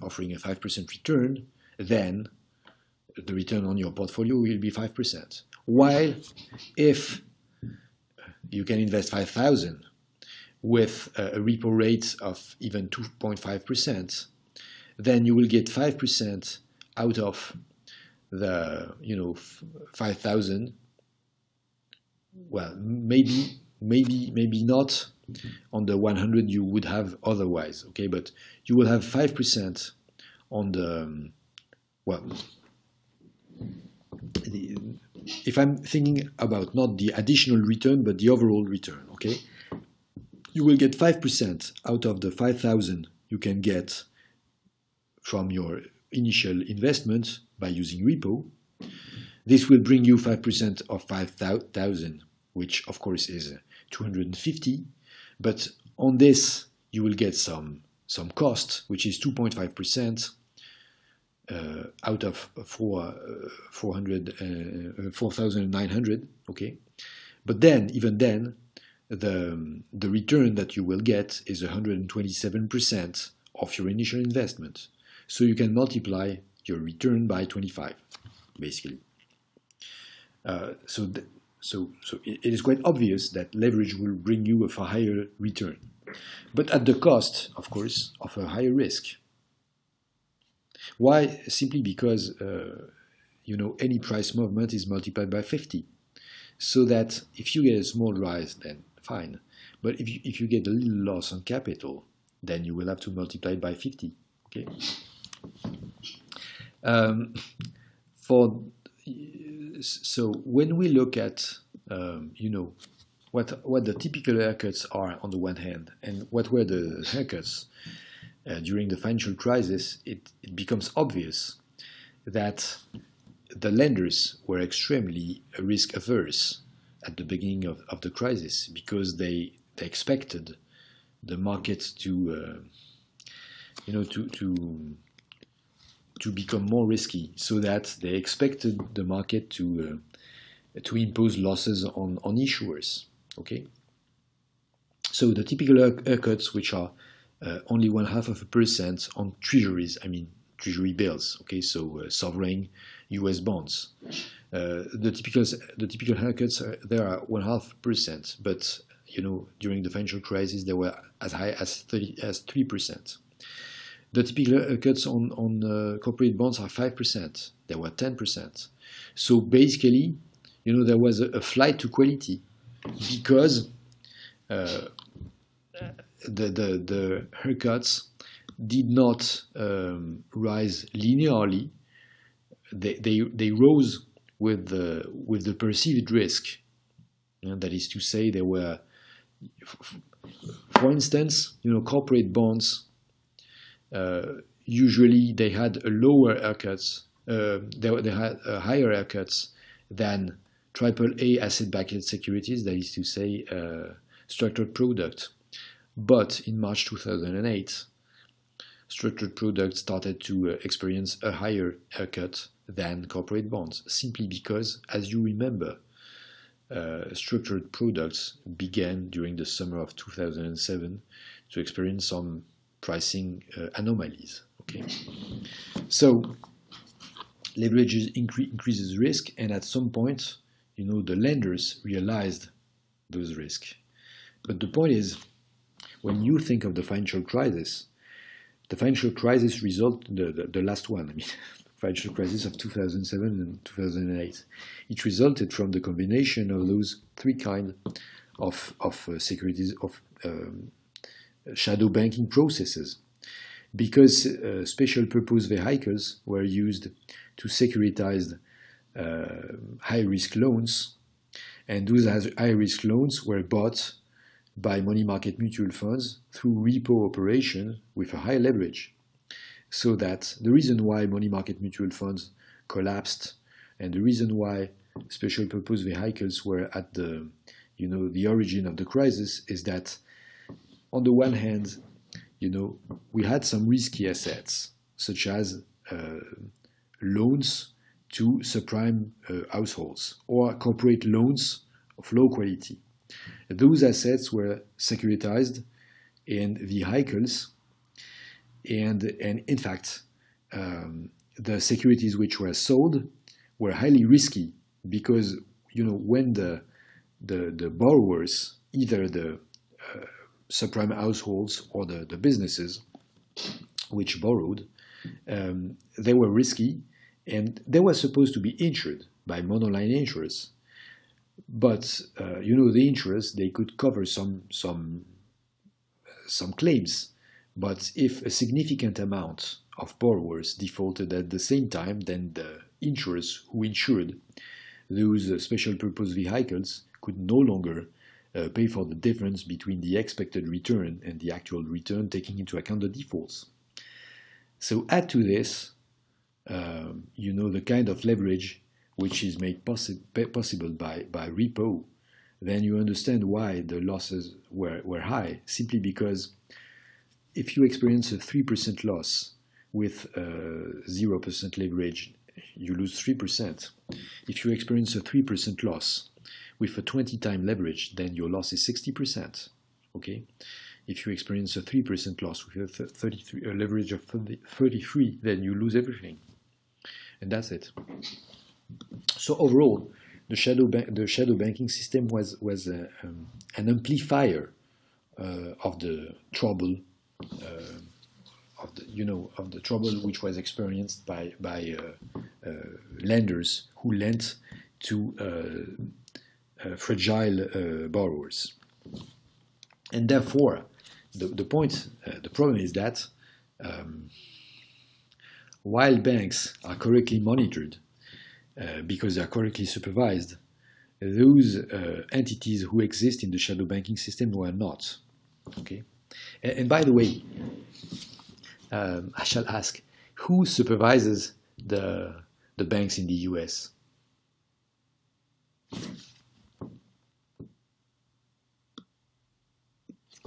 offering a 5% return. Then the return on your portfolio will be 5%. While if you can invest 5,000 with a repo rate of even 2.5%, then you will get 5% out of the 5,000. Well, maybe not on the 100 you would have otherwise. Okay, but you will have 5% on the if I'm thinking about not the additional return but the overall return, okay, you will get 5% out of the 5,000 you can get from your initial investment by using repo. This will bring you 5% of 5,000, which of course is 250. But on this, you will get some cost, which is 2.5% out of 4,900. Okay, but then even then, the return that you will get is 127% of your initial investment. So you can multiply your return by 25, basically. So it is quite obvious that leverage will bring you a far higher return, but at the cost, of course, of a higher risk. Why? Simply because any price movement is multiplied by 50, so that if you get a small rise, then fine. But if you get a little loss on capital, then you will have to multiply it by 50. Okay. So when we look at what the typical haircuts are on the one hand, and what were the haircuts during the financial crisis, it becomes obvious that the lenders were extremely risk averse at the beginning of the crisis because they expected the market to become more risky, so that they expected the market to impose losses on issuers. Okay, so the typical haircuts, which are only 0.5% on treasuries, I mean treasury bills. Okay, so sovereign U.S. bonds. The typical haircuts there are 0.5%, but during the financial crisis they were as high as 3%. The typical haircuts on corporate bonds are 5%. They were 10%. So basically, there was a flight to quality because the haircuts did not rise linearly. They rose with the perceived risk. That is to say, they were, for instance, corporate bonds. Usually, they had a lower haircuts. They had higher haircuts than AAA asset-backed securities. That is to say, structured products. But in March 2008, structured products started to experience a higher haircut than corporate bonds, simply because, as you remember, structured products began during the summer of 2007 to experience some pricing anomalies. Okay, so leverage increases risk, and at some point, the lenders realized those risks. But the point is, when you think of the financial crisis result, the last one, I mean, financial crisis of 2007 and 2008, it resulted from the combination of those three kinds of securities, of shadow banking processes, because special purpose vehicles were used to securitize high-risk loans, and those high-risk loans were bought by money market mutual funds through repo operation with a high leverage. So that the reason why money market mutual funds collapsed and the reason why special purpose vehicles were at the origin of the crisis is that on the one hand, we had some risky assets such as loans to subprime households or corporate loans of low quality. Those assets were securitized in vehicles, and in fact, the securities which were sold were highly risky because when the borrowers, either the subprime households or the businesses which borrowed, they were risky and they were supposed to be insured by monoline insurers. But the insurers, they could cover some claims. But if a significant amount of borrowers defaulted at the same time, then the insurers who insured those special purpose vehicles could no longer pay for the difference between the expected return and the actual return, taking into account the defaults. So add to this, the kind of leverage which is made possible by repo, then you understand why the losses were high, simply because if you experience a 3% loss with 0% leverage, you lose 3%. If you experience a 3% loss with a 20-time leverage, then your loss is 60%. Okay? If you experience a 3% loss with a leverage of 33, then you lose everything. And that's it. So overall, the shadow banking system was an amplifier of the trouble of the trouble which was experienced by lenders who lent to fragile borrowers. And therefore, the problem is that while banks are correctly monitored because they are correctly supervised, those entities who exist in the shadow banking system were not. Okay, and by the way, I shall ask, who supervises the banks in the US?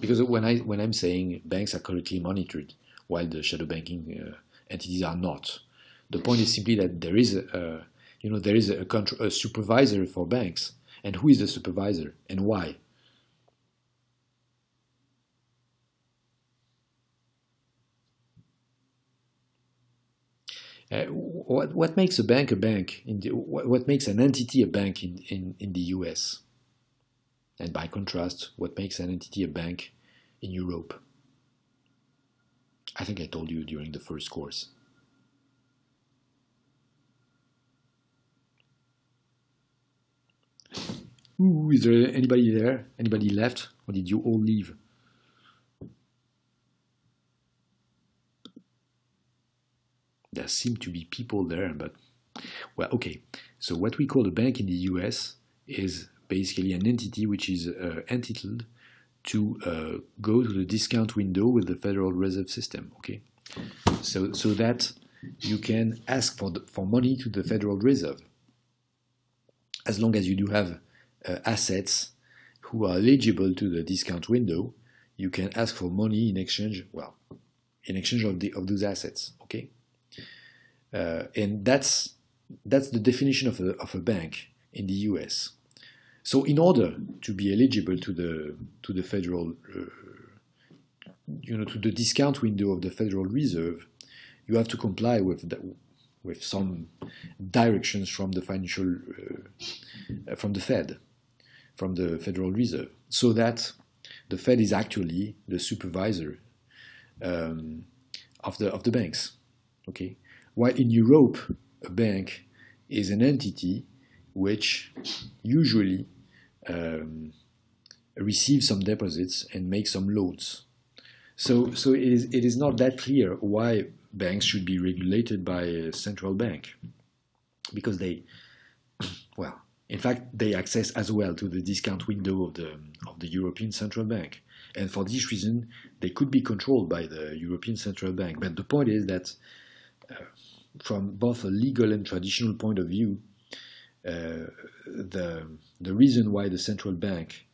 Because when I'm saying banks are correctly monitored while the shadow banking entities are not, the point is simply that there is a supervisor for banks, and who is the supervisor and why? What makes a bank a bank? What makes an entity a bank in the US? And by contrast, what makes an entity a bank in Europe? I think I told you during the first course. Ooh, is there anybody there? Anybody left? Or did you all leave? There seem to be people there, but well, okay. So what we call a bank in the US is basically an entity which is entitled to go to the discount window with the Federal Reserve System. Okay, so that you can ask for money to the Federal Reserve, as long as you do have assets who are eligible to the discount window. You can ask for money in exchange. Well, in exchange of those assets. Okay. And that's the definition of a bank in the US. So in order to be eligible to the federal, to the discount window of the Federal Reserve, you have to comply with some directions from the from the Fed, from the Federal Reserve, so that the Fed is actually the supervisor of the banks. Okay. While in Europe, a bank is an entity which usually receives some deposits and makes some loans. So it is not that clear why banks should be regulated by a central bank, because they, well, In fact, they access as well to the discount window of the European Central Bank. And for this reason, they could be controlled by the European Central Bank. But the point is that from both a legal and traditional point of view, the reason why the central bank,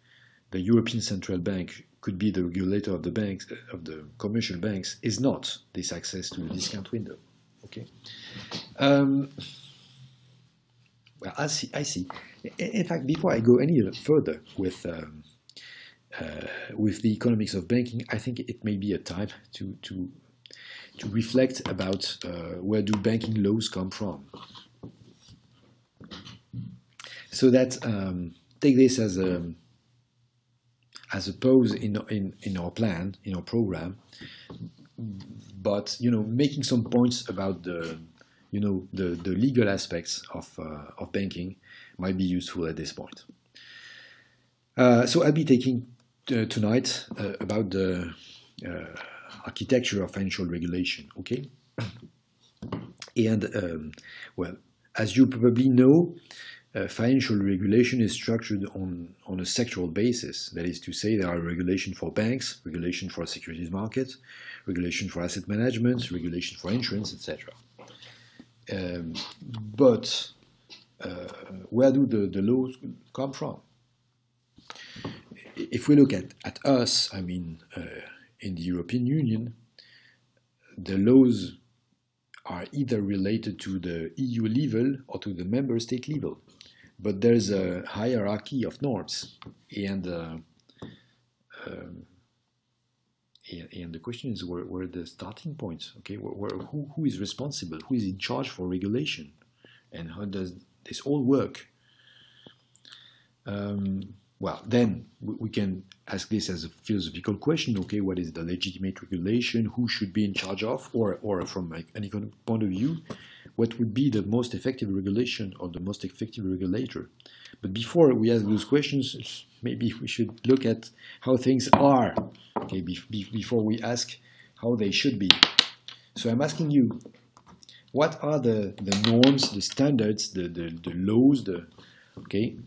the European Central Bank, could be the regulator of the banks, of the commercial banks, is not this access to the discount window. Okay. Well, I see. In fact, before I go any further with the economics of banking, I think it may be a time to reflect about where do banking laws come from. So that take this as a pause in our plan, in our program, but making some points about the legal aspects of banking might be useful at this point. So I'll be taking tonight about the architecture of financial regulation. Okay, and well, as you probably know, financial regulation is structured on a sectoral basis. That is to say, there are regulation for banks, regulation for securities market, regulation for asset management, regulation for insurance, etc. But where do the laws come from? If we look at us, I mean, in the European Union, the laws are either related to the EU level or to the member state level. But there's a hierarchy of norms, and the question is where the starting point. Okay, who is responsible? Who is in charge for regulation, and how does this all work? Well, then we can ask this as a philosophical question. Okay, what is the legitimate regulation? Who should be in charge of, or from an economic point of view, what would be the most effective regulation or the most effective regulator? But before we ask those questions, maybe we should look at how things are, okay, before we ask how they should be. So I'm asking you, what are the norms, the standards, the laws, okay?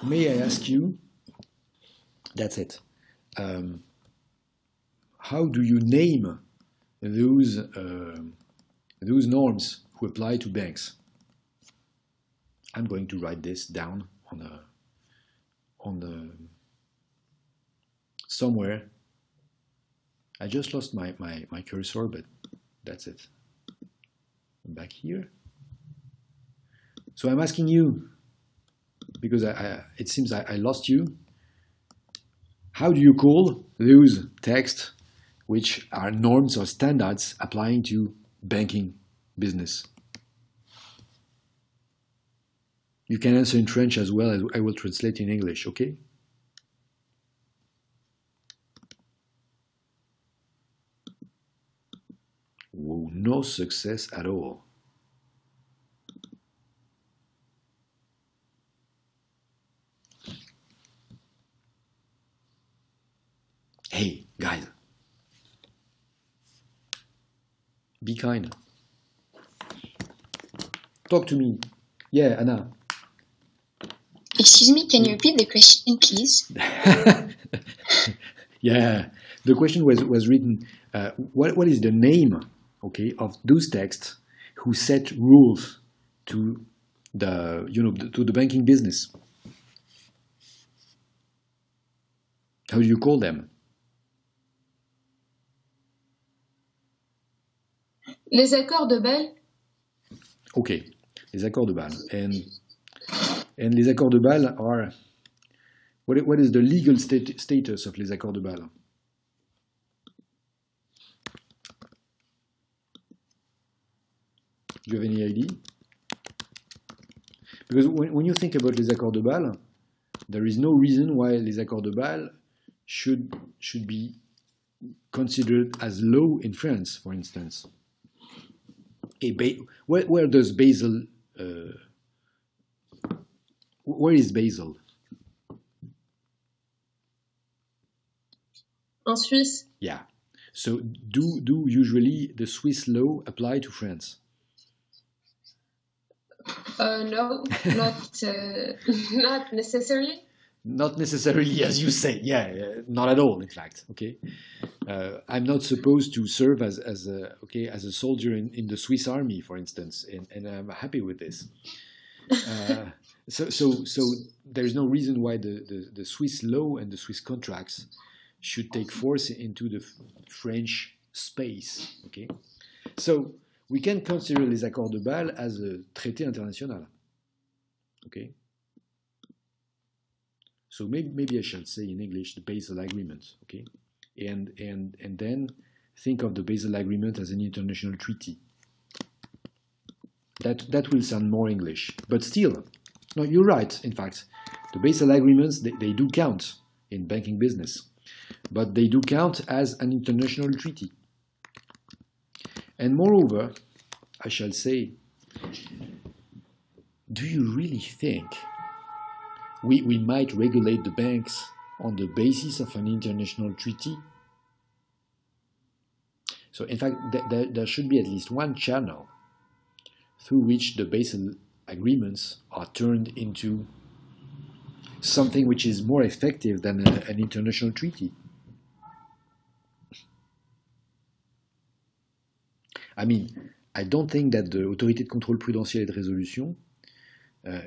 May I ask you, that's it, how do you name those norms who apply to banks? I'm going to write this down on somewhere. I just lost my cursor, but that's it. I'm back here. So I'm asking you, because it seems I lost you. How do you call those texts which are norms or standards applying to banking business? You can answer in French as well as I will translate in English, okay? Whoa, no success at all. Hey, guys. Be kind. Talk to me. Yeah, Anna. Excuse me, can you repeat the question, please? Yeah, the question was written, what is the name, okay, of those texts who set rules to the, to the banking business? How do you call them? Les accords de Bâle. Okay, les accords de Bâle. And les accords de Bâle are, what is the legal status of les accords de Bâle? Do you have any idea? Because when you think about les accords de Bâle, there is no reason why les accords de Bâle should be considered as law in France, for instance. Where does Basel? Where is Basel? En Suisse. Yeah. So do usually the Swiss law apply to France? No, not not necessarily. Not necessarily, as you say. Yeah, not at all. In fact, okay. I'm not supposed to serve as a soldier in the Swiss army, for instance, and I'm happy with this. So there's no reason why the Swiss law and the Swiss contracts should take force into the French space. Okay, so we can consider les accords de Bâle as a traité international. Okay. So maybe I shall say in English the Basel Agreement, okay, and then think of the Basel Agreement as an international treaty. That will sound more English, but still, no, you're right. In fact, the Basel Agreements they do count in banking business, but they do count as an international treaty. And moreover, I shall say, do you really think we might regulate the banks on the basis of an international treaty? So in fact, there should be at least one channel through which the Basel agreements are turned into something which is more effective than an international treaty. I mean, I don't think that the Autorité de contrôle prudentiel et de résolution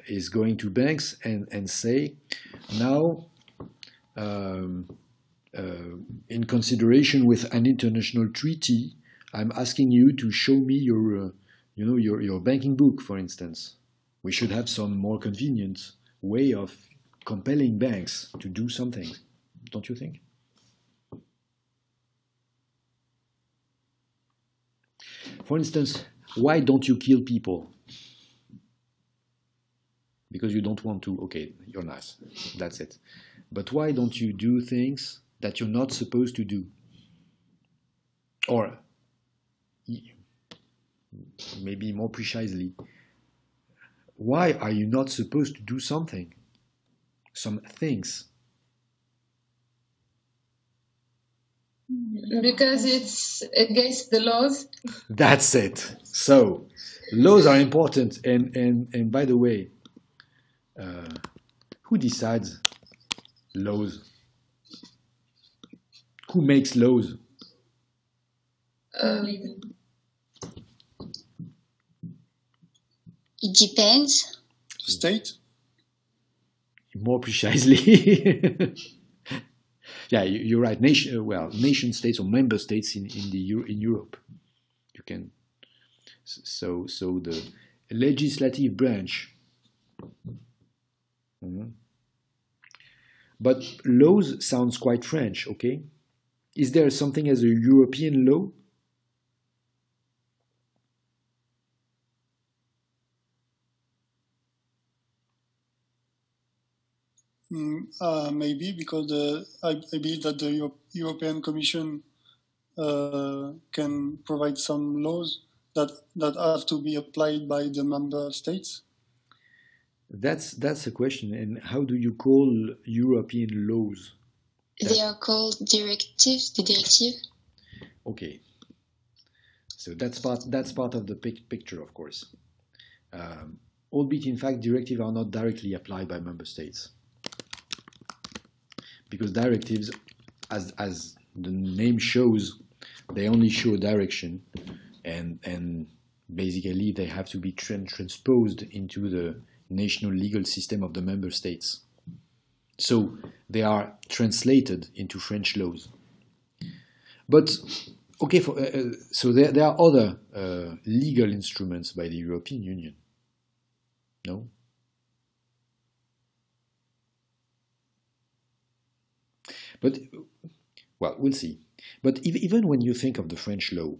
is going to banks and say, now, in consideration with an international treaty, I'm asking you to show me your banking book, for instance. We should have some more convenient way of compelling banks to do something, don't you think? For instance, why don't you kill people? Because you don't want to. Okay, you're nice. That's it. But why don't you do things that you're not supposed to do? Or maybe more precisely, why are you not supposed to do something? Some things? Because it's against the laws. That's it. So, laws are important. And by the way, who decides laws? Who makes laws? It depends. State? More precisely. Yeah, you're right. Nation states or member states in Europe. You can. So the legislative branch. Mm-hmm. But laws sounds quite French, okay? Is there something as a European law? Maybe because I believe that the European Commission can provide some laws that have to be applied by the member states. That's a question. And how do you call European laws? They are called directives. The directive. Okay. So that's part of the picture, of course. Albeit, in fact, directives are not directly applied by member states. Because directives, as the name shows, they only show a direction, and basically they have to be transposed into the national legal system of the member states. So they are translated into French laws. But okay, so there are other legal instruments by the European Union. No? But, well, we'll see. But even when you think of the French law,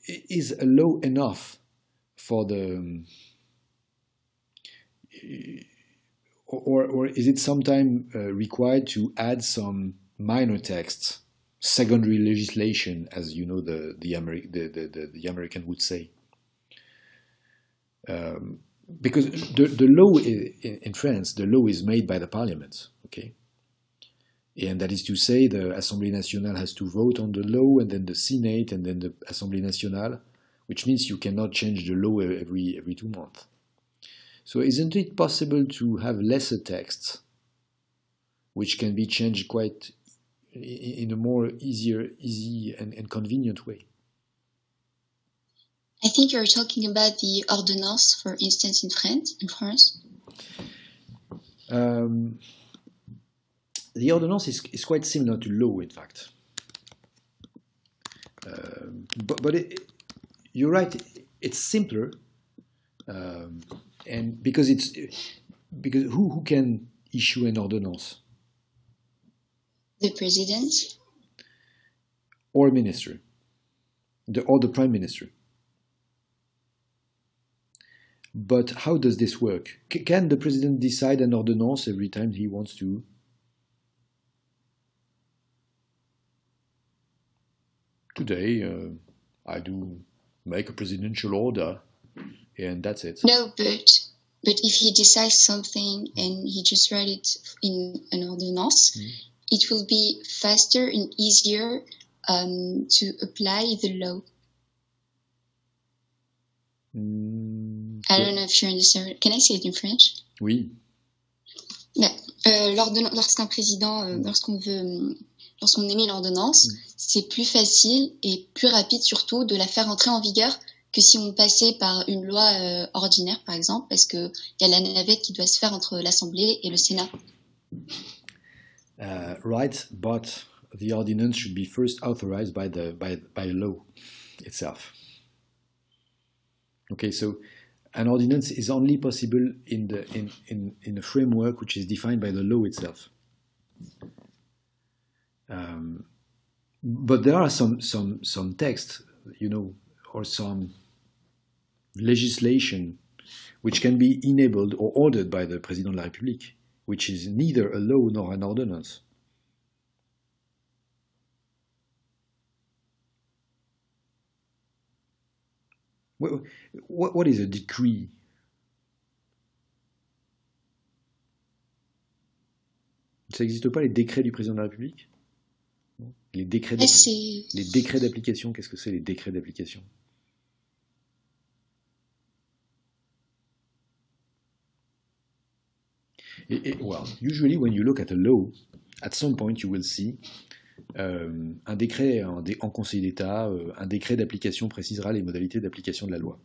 is a law enough for the... Or is it sometimes required to add some minor texts, secondary legislation, as you know the American would say? Because the law in France, the law is made by the parliament, okay? And that is to say, the Assemblée nationale has to vote on the law, and then the Senate, and then the Assemblée nationale, which means you cannot change the law every 2 months. So isn't it possible to have lesser texts which can be changed quite in a more easy and convenient way? I think you're talking about the ordonnance, for instance, in France. The ordonnance is quite similar to law, in fact. But you're right, it's simpler, and because who can issue an ordonnance? The president or a minister, or the prime minister. But how does this work? Can the president decide an ordonnance every time he wants to? Today, I do make a presidential order, and that's it. No, but if he decides something and he just write it in an ordonnance, it will be faster and easier to apply the law. I don't know if you understand. Can I say it in French? Oui. Lorsqu'un président, lorsqu'on émet l'ordonnance, c'est plus facile et plus rapide surtout de la faire entrer en vigueur que si on passait par une loi ordinaire, par exemple, parce qu'il y a la navette qui doit se faire entre l'Assemblée et le Sénat. Right, but the ordinance should be first authorized by law itself. Okay, so an ordinance is only possible in a framework which is defined by the law itself. But there are some texts, or some legislation which can be enabled or ordered by the Président de la République, which is neither a law nor an ordinance. What is a decree? Ça n'existe pas, les décrets du président de la République? Les décrets d'application, qu'est-ce que c'est les décrets d'application? Well, usually when you look at a law, at some point you will see un décret en Conseil d'État, un décret d'application précisera les modalités d'application de la loi.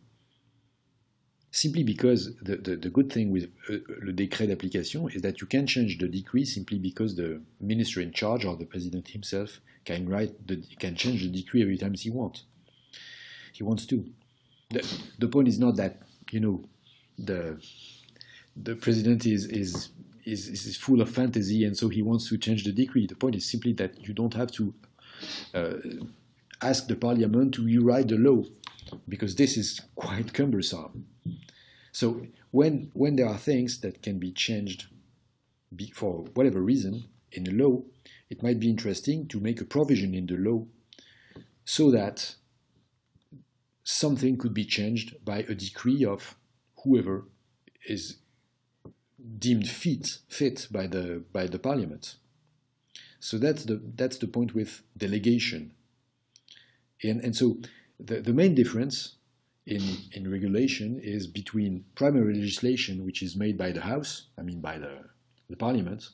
Simply because the good thing with le décret d'application is that you can change the decree simply because the minister in charge or the president himself can change the decree every time he wants to. The point is not that the president is full of fantasy and so he wants to change the decree. The point is simply that you don't have to ask the parliament to rewrite the law, because this is quite cumbersome. So when there are things that can be changed for whatever reason in a law, it might be interesting to make a provision in the law so that something could be changed by a decree of whoever is deemed fit by the parliament. So that's the point with delegation. And so the main difference in regulation is between primary legislation, which is made by the House, by the Parliament,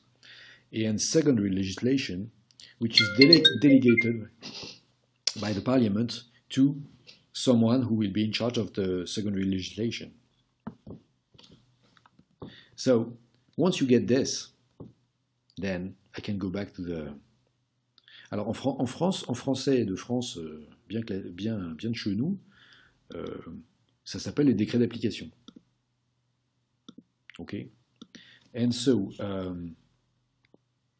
and secondary legislation, which is delegated by the Parliament to someone who will be in charge of the secondary legislation. So once you get this, then I can go back to the... Alors en français de France, bien de chez nous, ça s'appelle les décrets d'application. Okay? And so,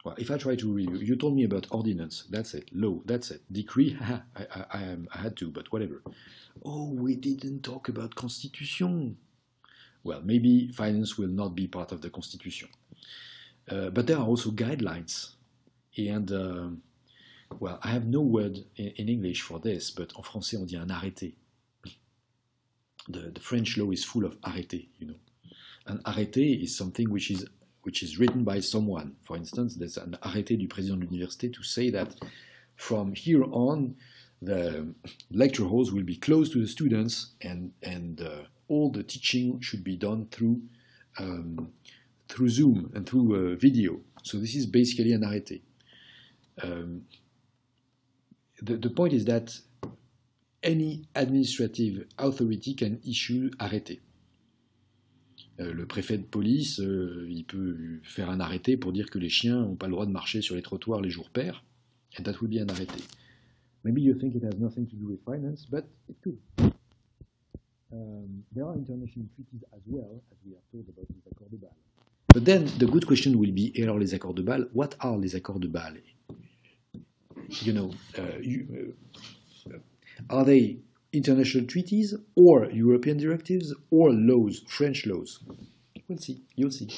well, if I try to review, you told me about ordinance, that's it. Law, that's it. Decree, I had to, but whatever. Oh, we didn't talk about constitution. Well, maybe finance will not be part of the constitution. But there are also guidelines. And, well, I have no word in English for this, but en français on dit un arrêté. The French law is full of arrêtés, An arrêté is something which is written by someone. For instance, there's an arrêté du président de l'université to say that from here on, the lecture halls will be closed to the students, and all the teaching should be done through Zoom and through video. So this is basically an arrêté. The point is that any administrative authority can issue arrêté. Le préfet de police, il peut faire un arrêté pour dire que les chiens n'ont pas le droit de marcher sur les trottoirs les jours pairs, and that would be an arrêté. Maybe you think it has nothing to do with finance, but it could. There are international treaties as well, as we have told about les accords de Bâle. But then the good question will be, alors les accords de Bâle, what are les accords de Bâle? You know, are they international treaties or European directives or laws, French laws? We'll see, you'll see.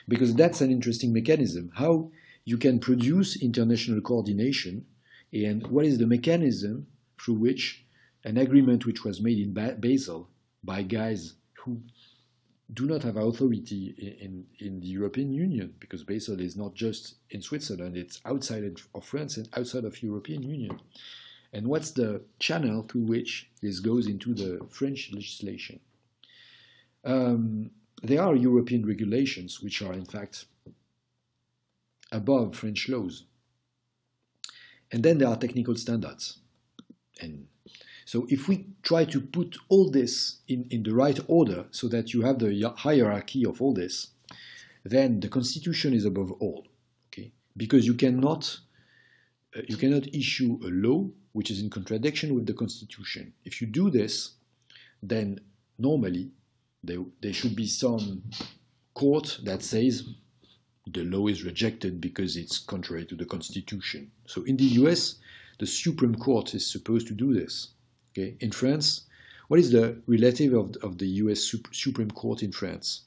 Because that's an interesting mechanism, how you can produce international coordination, and what is the mechanism through which an agreement which was made in Basel by guys who do not have authority in the European Union, because Basel is not just in Switzerland, it's outside of France and outside of European Union. And what's the channel through which this goes into the French legislation? There are European regulations which are in fact above French laws. And then there are technical standards. And so if we try to put all this in the right order so that you have the hierarchy of all this, then the Constitution is above all, okay? Because you cannot issue a law which is in contradiction with the Constitution. If you do this, then normally there should be some court that says the law is rejected because it's contrary to the Constitution. So in the US, the Supreme Court is supposed to do this. Okay? In France, what is the relative of the US Supreme Court in France?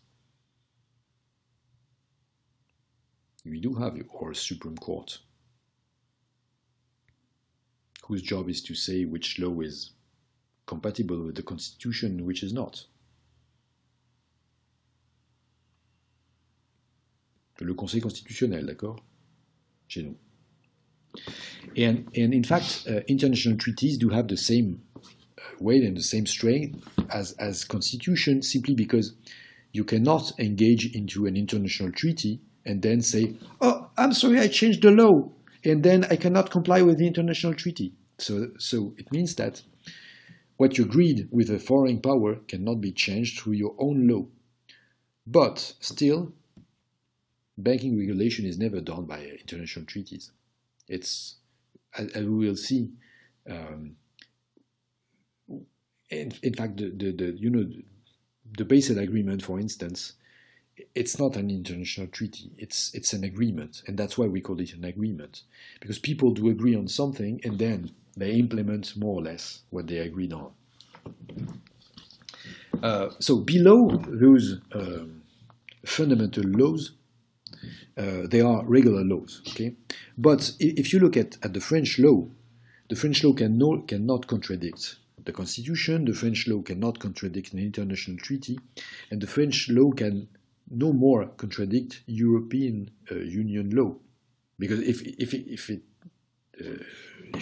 We do have our Supreme Court, whose job is to say which law is compatible with the Constitution and which is not. Le Conseil constitutionnel, d'accord? Chez nous. And in fact, international treaties do have the same weight and the same strength as Constitution, simply because you cannot engage into an international treaty and then say, oh, I'm sorry, I changed the law, and then I cannot comply with the international treaty. So it means that what you agreed with a foreign power cannot be changed through your own law. But still, banking regulation is never done by international treaties. It's, as we will see, in fact, the Basel Agreement, for instance, it's not an international treaty. It's an agreement, and that's why we call it an agreement, because people do agree on something, and then they implement more or less what they agreed on. So below those fundamental laws, there are regular laws, okay? But if you look at the French law cannot contradict the Constitution, the French law cannot contradict an international treaty, and the French law can no more contradict European Union law. Because if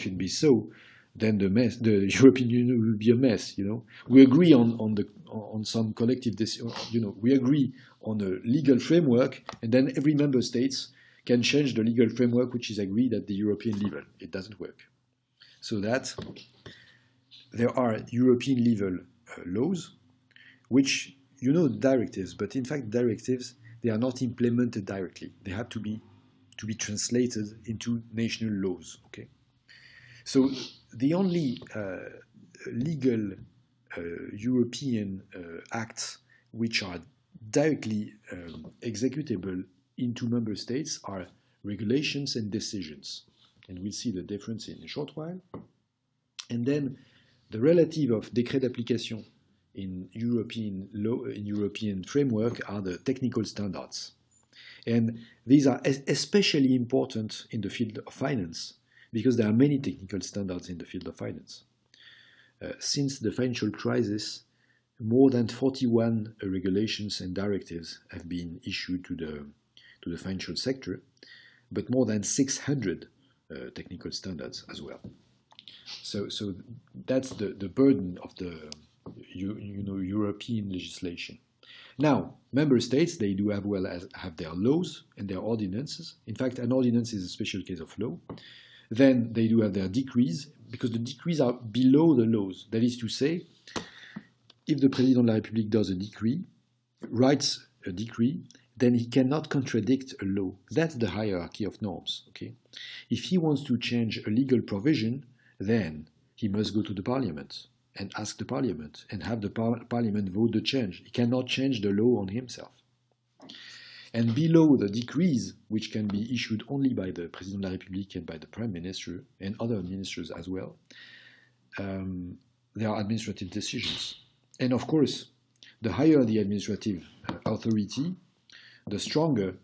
it be so, then the European Union will be a mess, you know? We agree on some collective decision, you know, we agree on a legal framework, and then every member states can change the legal framework which is agreed at the European level. It doesn't work. So that there are European level laws, which, you know, directives, but in fact directives, they are not implemented directly. They have to be translated into national laws, okay? So the only legal European acts which are directly executable into member states are regulations and decisions. And we'll see the difference in a short while. And then the relative of décret d'application in European law, in European framework, are the technical standards. And these are especially important in the field of finance, because there are many technical standards in the field of finance. Since the financial crisis, more than 41 regulations and directives have been issued to the financial sector, but more than 600 technical standards as well. So that's the burden of the European legislation. Now, member states, they do have their laws and their ordinances. In fact, an ordinance is a special case of law. Then they do have their decrees, because the decrees are below the laws. That is to say, if the President de la République does a decree, writes a decree, then he cannot contradict a law. That's the hierarchy of norms. Okay? If he wants to change a legal provision, then he must go to the parliament and ask the parliament and have the parliament vote the change. He cannot change the law on himself. And below the decrees, which can be issued only by the President de la République and by the Prime Minister and other ministers as well, there are administrative decisions. And of course, the higher the administrative authority, the stronger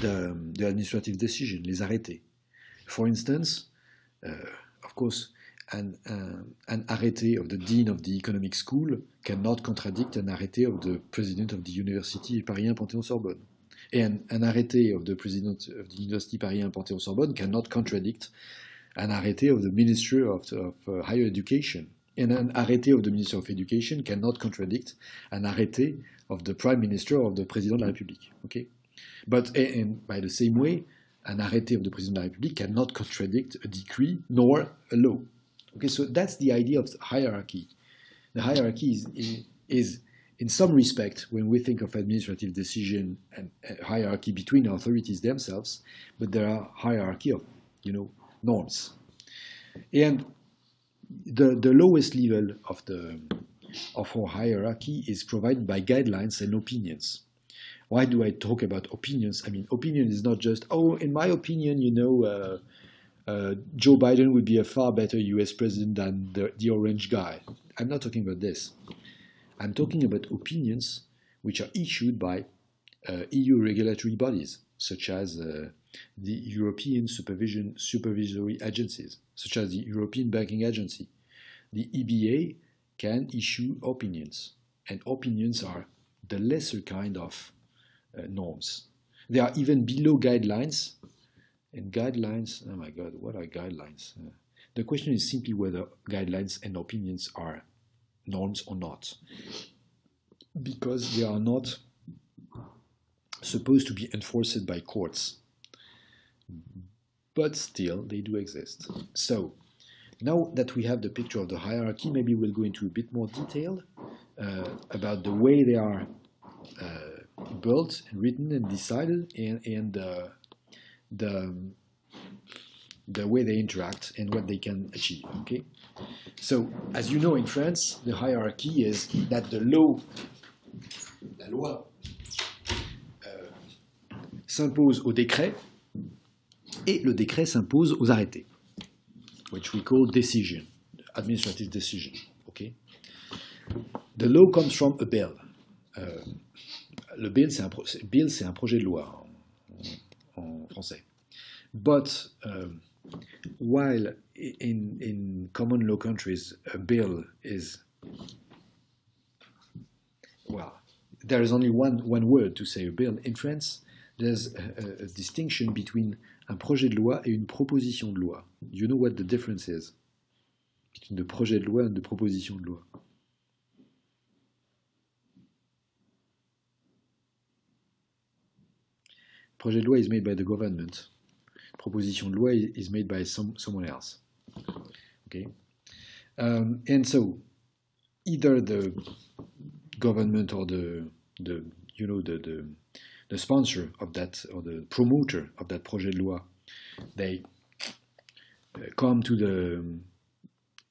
the administrative decision, les arrêtés. For instance, of course, an arrêté of the dean of the economic school cannot contradict an arrêté of the president of the University Paris 1 Panthéon-Sorbonne. And an arrêté of the president of the University Paris 1 Panthéon-Sorbonne cannot contradict an arrêté of the Minister of Higher Education. And an arrêté of the Minister of Education cannot contradict an arrêté of the Prime Minister or of the President de la République. Okay? But and by the same way, an arrêté of the President de la République cannot contradict a decree nor a law. Okay, so that's the idea of the hierarchy. The hierarchy is in some respect, when we think of administrative decision and hierarchy between authorities themselves, but there are hierarchy of, norms. And the lowest level of our hierarchy is provided by guidelines and opinions. Why do I talk about opinions? I mean, opinion is not just, in my opinion, Joe Biden would be a far better US president than the orange guy. I'm not talking about this. I'm talking about opinions which are issued by EU regulatory bodies, such as the European supervisory agencies, such as the European Banking Agency. The EBA can issue opinions, and opinions are the lesser kind of norms. They are even below guidelines. And guidelines, oh my God, what are guidelines? The question is simply whether guidelines and opinions are norms or not, because they are not supposed to be enforced by courts, but still they do exist. So now that we have the picture of the hierarchy, maybe we'll go into a bit more detail about the way they are built and written and decided, and the way they interact and what they can achieve. Okay, so as you know, in France, the hierarchy is that la loi, s'impose au décret, et le décret s'impose aux arrêtés, which we call decision, administrative decision. Okay, the law comes from a bill. Le bill, c'est un projet de loi en français. But while in common law countries a bill is, well, there is only one word to say a bill. In France, there's a distinction between un projet de loi et une proposition de loi. Do you know what the difference is between the projet de loi and the proposition de loi? Projet de loi is made by the government. Proposition de loi is made by someone else. Okay, and so either the government or the sponsor of that, or the promoter of that projet de loi, they come to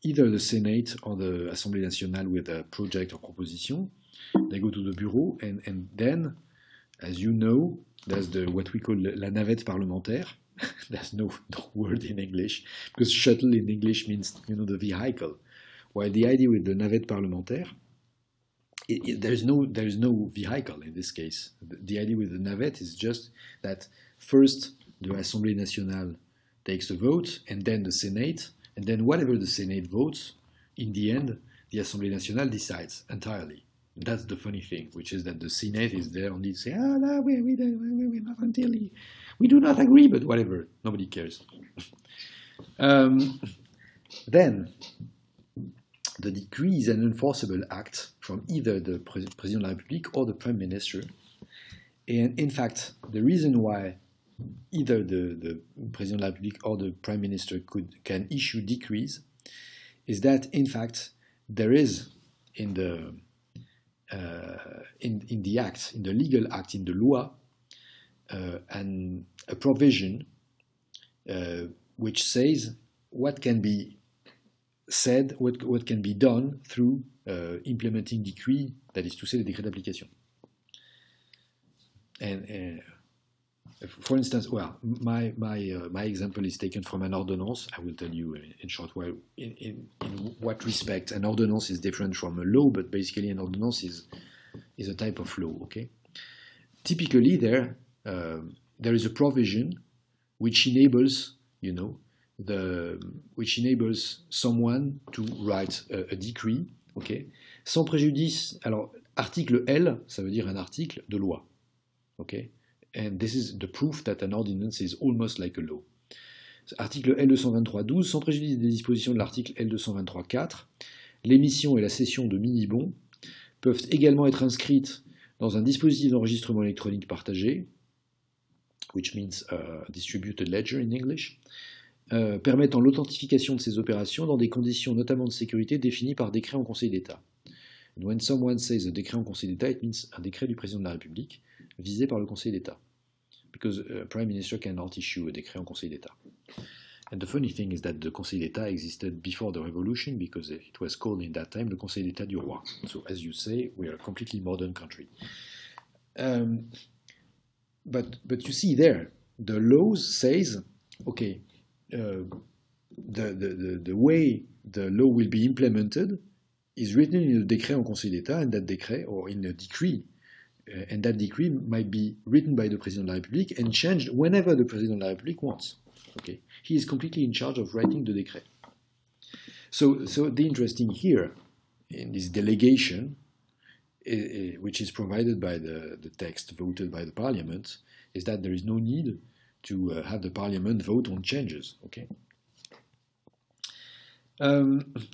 either the Senate or the Assemblée nationale with a project or proposition. They go to the bureau, and then, as you know, there's what we call la navette parlementaire. There's no word in English, because shuttle in English means, the vehicle. While the idea with the navette parlementaire, there's no vehicle in this case. The idea with the navette is just that first the Assemblée nationale takes a vote, and then the Senate, and then whatever the Senate votes, in the end, the Assemblée nationale decides entirely. That's the funny thing, which is that the Senate is there only to say, no, we're not entirely, we do not agree, but whatever, nobody cares. Then, the decree is an enforceable act from either the President of la République or the Prime Minister. And in fact, the reason why either the President of la République or the Prime Minister can issue decrees is that, in fact, there is in the act, in the legal act, in the loi, a provision which says what can be said, what can be done through implementing decree, that is to say, the décret d'application. And for instance, well, my example is taken from an ordonnance. I will tell you in short while in what respect an ordonnance is different from a law, but basically an ordonnance is a type of law. Okay, typically there is a provision which enables, which enables someone to write a decree. Okay, sans préjudice. Alors article L, ça veut dire un article de loi. Okay. And this is the proof that an ordinance is almost like a law. Article L223.12, sans préjudice des dispositions de l'article L223.4, l'émission et la cession de mini-bons peuvent également être inscrites dans un dispositif d'enregistrement électronique partagé, which means distributed ledger in English, permettant l'authentification de ces opérations dans des conditions notamment de sécurité définies par décret en Conseil d'État. And when someone says a décret en Conseil d'État, it means un décret du président de la République visé par le Conseil d'État. Because a Prime Minister cannot issue a décret en Conseil d'État. And the funny thing is that the Conseil d'État existed before the revolution because it was called in that time the Conseil d'État du Roi. So as you say, we are a completely modern country. But you see there, the law says, okay, the way the law will be implemented is written in a décret en Conseil d'État, and that décret, or in a decree, and that decree might be written by the President of la République and changed whenever the President of la République wants. Okay, he is completely in charge of writing the decree. So the interesting here in this delegation, which is provided by the text voted by the Parliament, is that there is no need to have the Parliament vote on changes. Okay.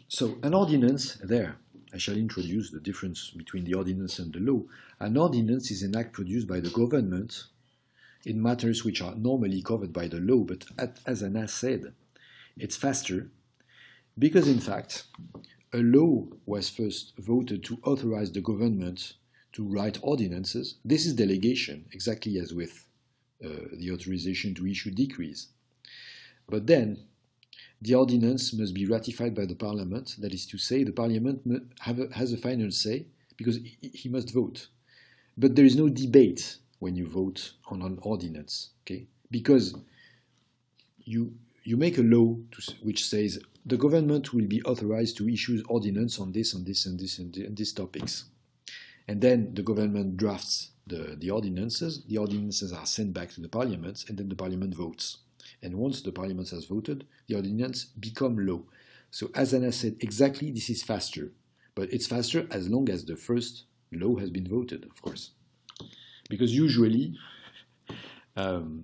So an ordinance there. I shall introduce the difference between the ordinance and the law. An ordinance is an act produced by the government in matters which are normally covered by the law, but as Anna said, it's faster because, in fact, a law was first voted to authorize the government to write ordinances. This is delegation, exactly as with the authorization to issue decrees. But then, the ordinance must be ratified by the Parliament, that is to say, the Parliament has a final say, because he must vote. But there is no debate when you vote on an ordinance, okay? Because you make a law which says the government will be authorized to issue ordinance on this, on this, and this, and these topics. And then the government drafts the ordinances. The ordinances are sent back to the Parliament, and then the Parliament votes. And once the Parliament has voted, the ordinance becomes law. So as Anna said, exactly this is faster. But it's faster as long as the first law has been voted, of course. Because usually, of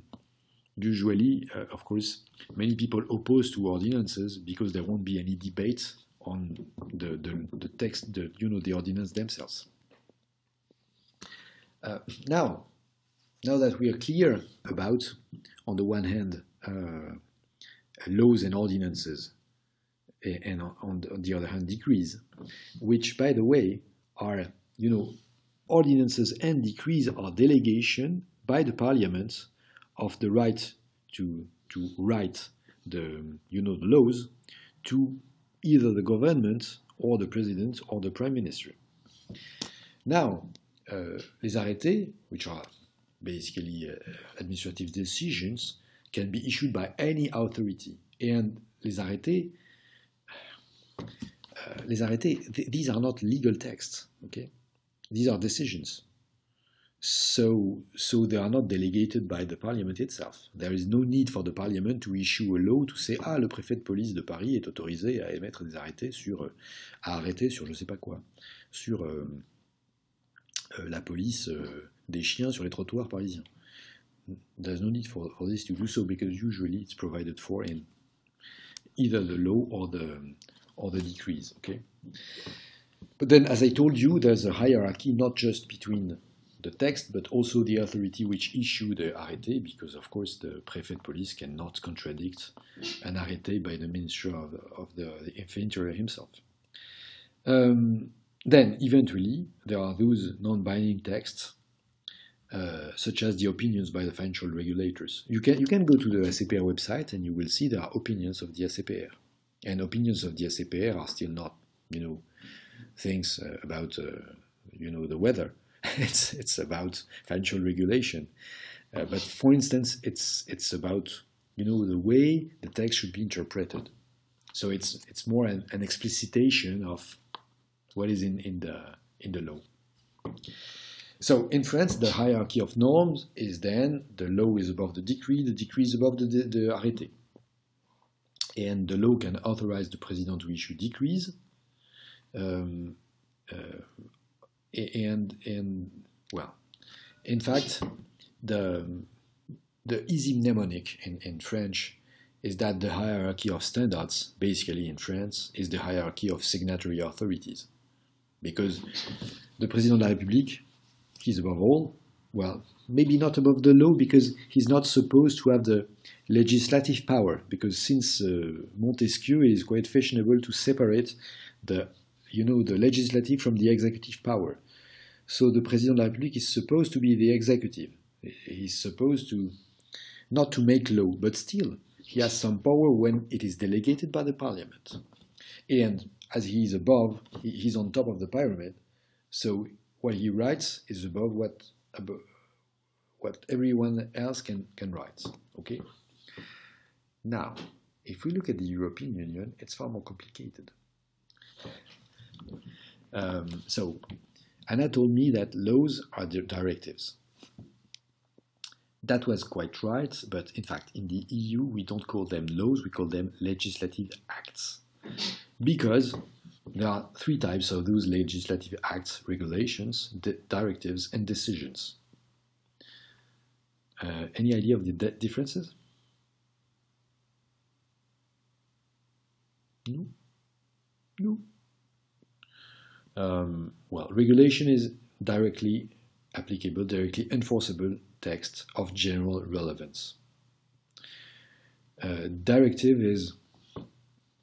course, many people oppose to ordinances because there won't be any debate on the text, the ordinance themselves. Now that we are clear about, on the one hand, laws and ordinances, and on the other hand, decrees, which, by the way, are, ordinances and decrees are delegation by the Parliament of the right to write the laws to either the government or the President or the Prime Minister. Now, les arrêtés, which are basically administrative decisions, can be issued by any authority. And les arrêtés, these are not legal texts, okay? These are decisions. So they are not delegated by the Parliament itself. There is no need for the Parliament to issue a law to say, le préfet de police de Paris est autorisé à émettre des arrêtés à arrêter sur je sais pas quoi, sur la police des chiens sur les trottoirs parisiens. There's no need for this to do so because usually it's provided for either the law or the decrees. Okay. But then, as I told you, there's a hierarchy not just between the text, but also the authority which issue the arrêté, because of course the préfet de police cannot contradict an arrêté by the Minister of the Interior himself. Then, eventually, there are those non-binding texts, such as the opinions by the financial regulators. You can go to the ACPR website and you will see there are opinions of the ACPR. And opinions of the ACPR are still not, things about, the weather. It's about financial regulation. But for instance, it's about, the way the text should be interpreted. So it's more an explicitation of what is in the law. So in France, the hierarchy of norms is then the law is above the decree is above the arrêté. And the law can authorize the president to issue decrees. Well, in fact, the easy mnemonic in French is that the hierarchy of standards, basically in France, is the hierarchy of signatory authorities. Because the Président de la République, he's above all, well, maybe not above the law because he's not supposed to have the legislative power, because since Montesquieu, it is quite fashionable to separate the legislative from the executive power. So the President de la République is supposed to be the executive. He's supposed to, not to make law, but still, he has some power when it is delegated by the parliament. And as he is above, he's on top of the pyramid, so what he writes is above what everyone else can write. Okay? Now, if we look at the European Union, it's far more complicated. So, Anna told me that laws are directives. That was quite right, but in fact, in the EU, we don't call them laws, we call them legislative acts. Because there are three types of those legislative acts: regulations, directives, and decisions. Any idea of the differences? No? No? Well, regulation is directly applicable, directly enforceable text of general relevance. Directive is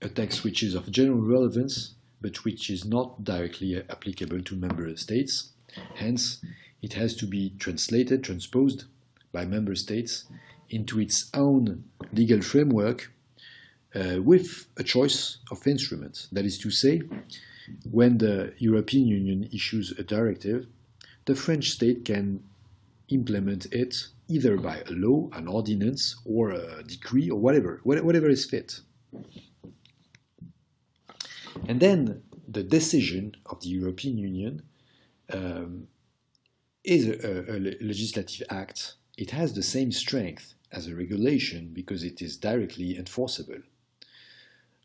a text which is of general relevance, but which is not directly applicable to member states. Hence, it has to be transposed by member states into its own legal framework with a choice of instruments. That is to say, when the European Union issues a directive, the French state can implement it either by a law, an ordinance, or a decree, or whatever is fit. And then the decision of the European Union is a legislative act. It has the same strength as a regulation because it is directly enforceable.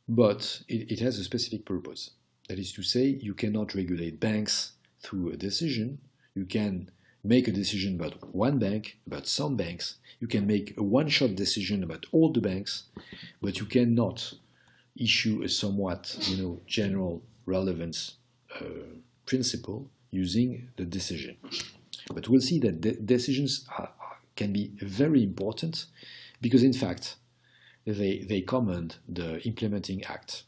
But it has a specific purpose. That is to say, you cannot regulate banks through a decision. You can make a decision about one bank, about some banks. You can make a one-shot decision about all the banks, but you cannot issue a somewhat, general relevance principle using the decision. But we'll see that decisions can be very important because, in fact, they command the implementing act.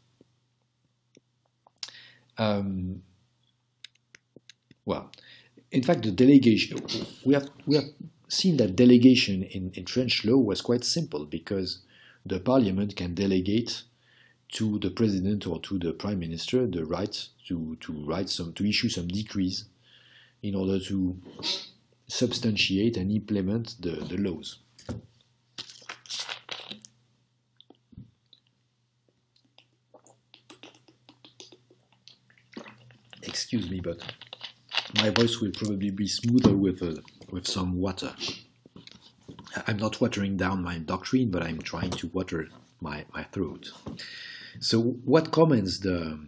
Well, in fact, the delegation, we have seen that delegation in French law was quite simple because the parliament can delegate to the president or to the prime minister the right to issue some decrees in order to substantiate and implement the laws. Excuse me, but my voice will probably be smoother with some water. I'm not watering down my doctrine, but I'm trying to water my throat. So what commands the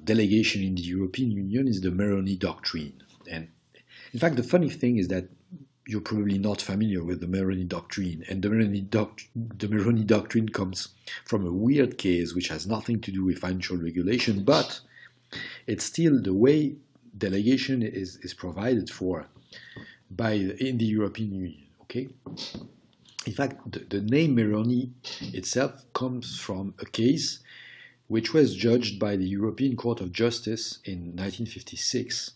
delegation in the European Union is the Moroni doctrine. And in fact, the funny thing is that you're probably not familiar with the Meroni doctrine, and the Meroni doctrine comes from a weird case which has nothing to do with financial regulation, but it's still the way delegation is provided for in the European Union. Okay. In fact, the name Meroni itself comes from a case which was judged by the European Court of Justice in 1956.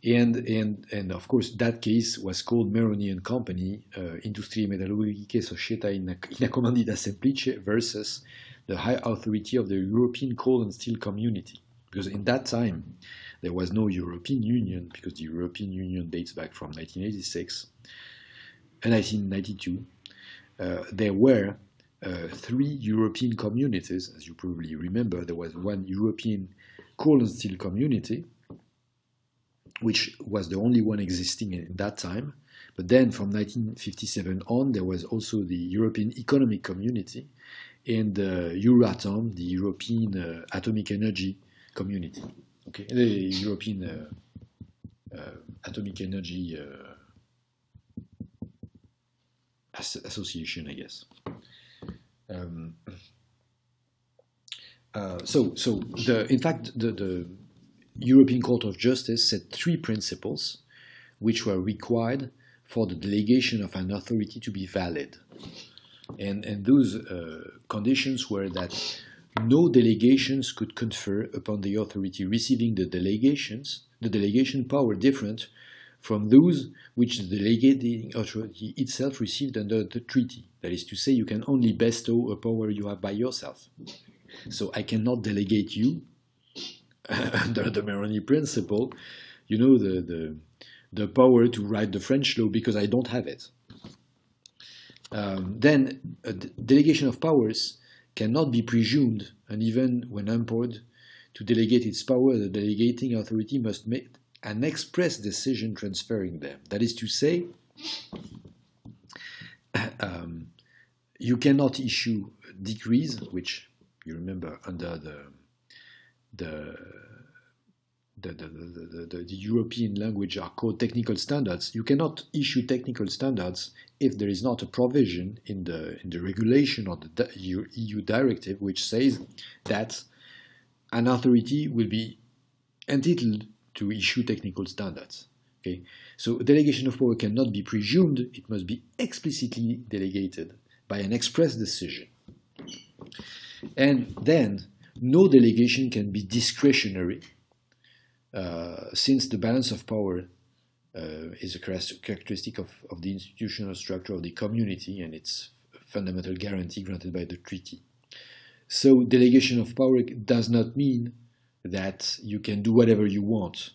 And of course, that case was called Meroni and Company, Industrie Metallurgiche Società in Comandita Semplice versus the High Authority of the European Coal and Steel Community. Because in that time, there was no European Union, because the European Union dates back from 1986 and 1992. There were 3 European communities, as you probably remember. There was one European Coal and Steel Community, which was the only one existing in that time. But then from 1957 on, there was also the European Economic Community and Euratom, the European Atomic Energy Community. Okay, the European Atomic Energy Association, I guess. In fact, the European Court of Justice set 3 principles which were required for the delegation of an authority to be valid. And those conditions were that no delegations could confer upon the authority receiving the delegation power different from those which the delegating authority itself received under the treaty. That is to say, you can only bestow a power you have by yourself. So I cannot delegate you under the Meroni principle, you know, the power to write the French law, because I don't have it. Then a delegation of powers cannot be presumed, and even when empowered to delegate its power, the delegating authority must make an express decision transferring them. That is to say, you cannot issue decrees, which you remember under the European language are called technical standards. You cannot issue technical standards if there is not a provision in the regulation or the EU directive which says that an authority will be entitled to issue technical standards. Okay, so delegation of power cannot be presumed; it must be explicitly delegated by an express decision. And then no delegation can be discretionary, since the balance of power is a characteristic of the institutional structure of the community and its fundamental guarantee granted by the treaty. So delegation of power does not mean that you can do whatever you want,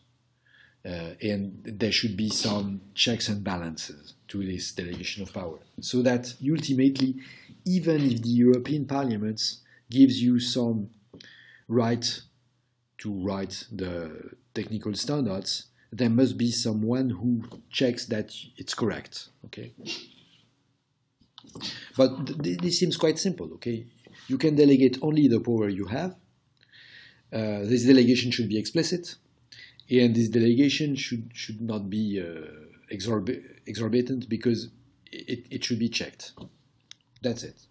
and there should be some checks and balances to this delegation of power, so that ultimately, even if the European Parliament gives you some right to write the technical standards, there must be someone who checks that it's correct. Okay, but this seems quite simple. Okay, you can delegate only the power you have. This delegation should be explicit, and this delegation should not be exorbitant, because it should be checked. That's it.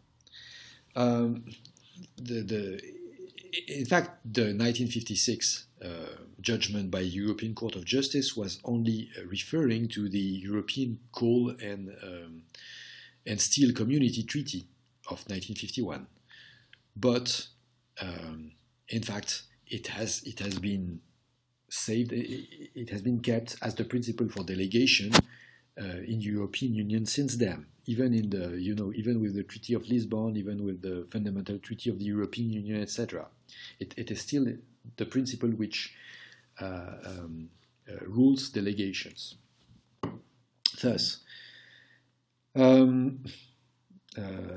In fact, the 1956 judgment by European Court of Justice was only referring to the European Coal and Steel Community Treaty of 1951. But in fact, it has been saved. It has been kept as the principle for delegation in European Union since then. Even in the, even with the Treaty of Lisbon, even with the Fundamental Treaty of the European Union, etc., it is still the principle which rules delegations. Thus, the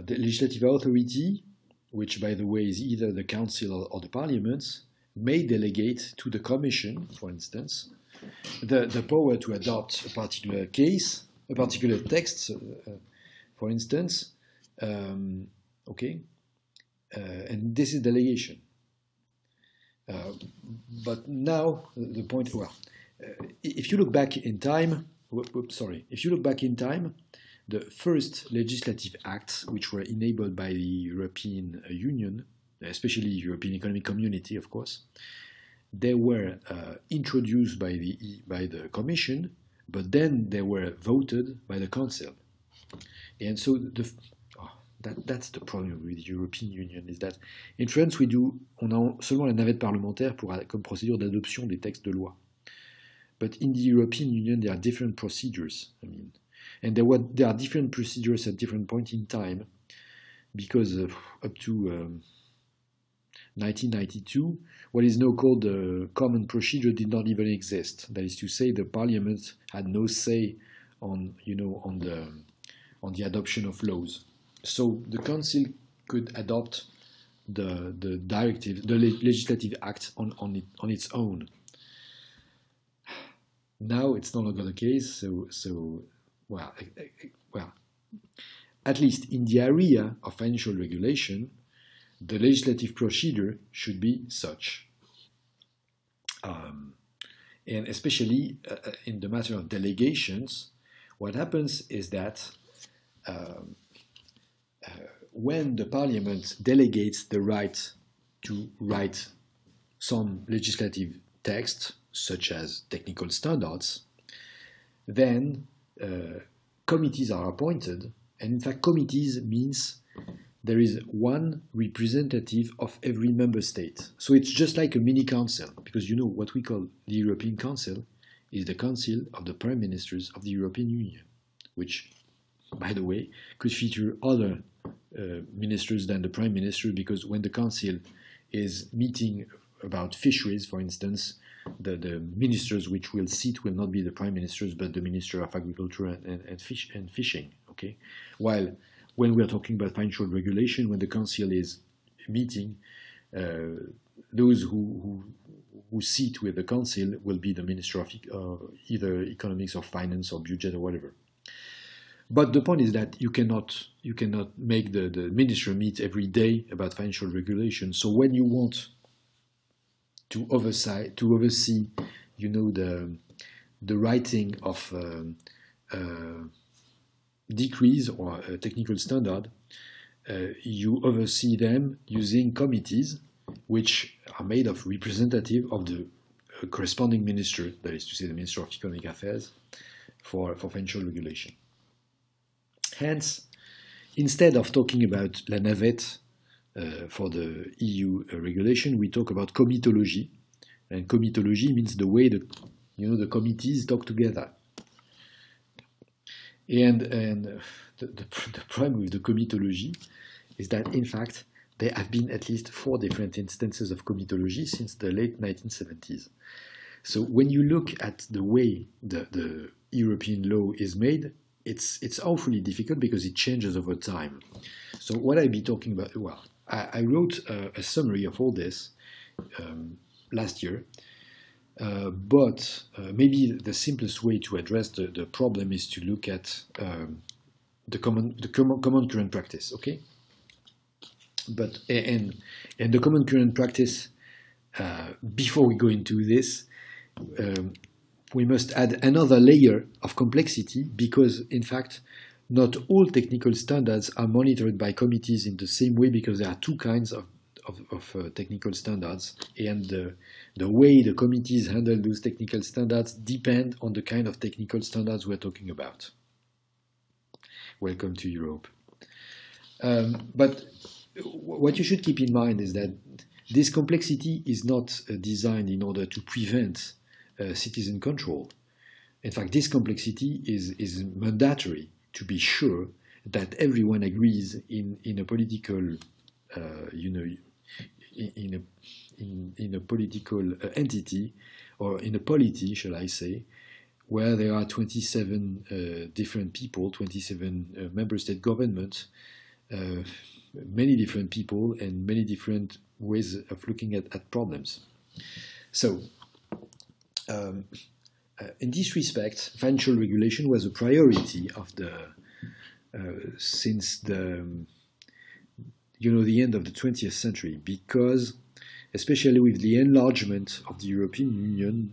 legislative authority, which, by the way, is either the Council or the Parliament, may delegate to the Commission, for instance, the power to adopt a particular case, a particular text, for instance, and this is delegation. But now the point, if you look back in time, sorry, if you look back in time, the first legislative acts which were enabled by the European Union, especially European Economic Community, of course, they were introduced by the Commission, but then they were voted by the Council. And so that's the problem with the European Union, is that in France, on a seulement la navette parlementaire comme procédure d'adoption des textes de loi. But in the European Union, there are different procedures. And there are different procedures at different points in time, because up to 1992, what is now called the common procedure did not even exist. That is to say, the Parliament had no say on the adoption of laws. So the Council could adopt the directive, the legislative act on its own. Now it's no longer the case. Well, at least in the area of financial regulation, the legislative procedure should be such. And especially in the matter of delegations, what happens is that when the Parliament delegates the right to write some legislative text, such as technical standards, then committees are appointed. And in fact, committees means there is one representative of every member state. So it's just like a mini council, because you know what we call the European Council is the Council of the Prime Ministers of the European Union, which, by the way, could feature other ministers than the Prime Minister, because when the Council is meeting about fisheries, for instance, the ministers which will sit will not be the Prime Ministers, but the Minister of Agriculture and Fishing. Okay, while when we are talking about financial regulation, when the Council is meeting, those who sit with the Council will be the Minister of either Economics or Finance or Budget or whatever. But the point is that you cannot make the minister meet every day about financial regulation. So when you want to oversee, you know, the writing of decrees or a technical standard, you oversee them using committees which are made of representative of the corresponding minister, that is to say the Minister of Economic Affairs, for financial regulation. Hence, instead of talking about la navette for the EU regulation, we talk about comitology, and comitology means the way the committees talk together. And the problem with the comitology is that, in fact, there have been at least 4 different instances of comitology since the late 1970s. So when you look at the way the European law is made, it's awfully difficult because it changes over time. So what I'll be talking about, well, I wrote a summary of all this last year, but maybe the simplest way to address the problem is to look at the common current practice, okay? But and the common current practice, before we go into this, we must add another layer of complexity, because in fact not all technical standards are monitored by committees in the same way, because there are 2 kinds of technical standards, and the way the committees handle those technical standards depend on the kind of technical standards we're talking about. Welcome to Europe. But what you should keep in mind is that this complexity is not designed in order to prevent citizen control. In fact, this complexity is mandatory to be sure that everyone agrees in a political, in a political entity, or in a polity, shall I say, where there are 27 different people, 27 member state governments, many different people, and many different ways of looking at problems. So, in this respect, financial regulation was a priority of since the end of the 20th century, because especially with the enlargement of the European Union,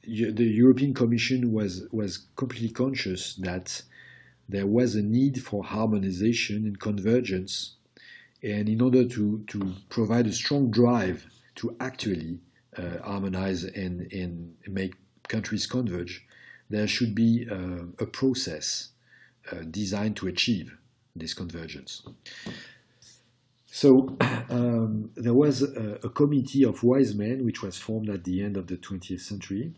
the European Commission was completely conscious that there was a need for harmonization and convergence, and in order to provide a strong drive to actually harmonize and make countries converge, there should be a process designed to achieve this convergence. So there was a committee of wise men which was formed at the end of the 20th century,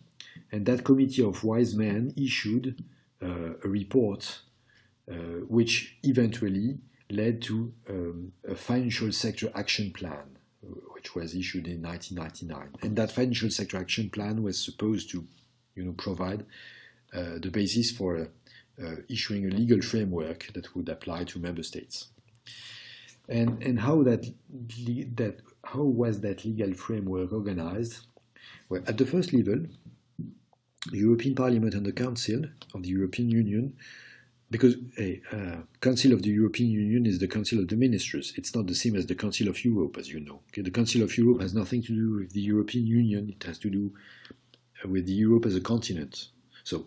and that committee of wise men issued a report which eventually led to a financial sector action plan, which was issued in 1999. And that financial sector action plan was supposed to, provide the basis for issuing a legal framework that would apply to member states. And how was that legal framework organized? Well, at the first level, the European Parliament and the Council of the European Union, because Council of the European Union is the Council of the Ministers. It's not the same as the Council of Europe, as you know. Okay, the Council of Europe has nothing to do with the European Union. It has to do with Europe as a continent. So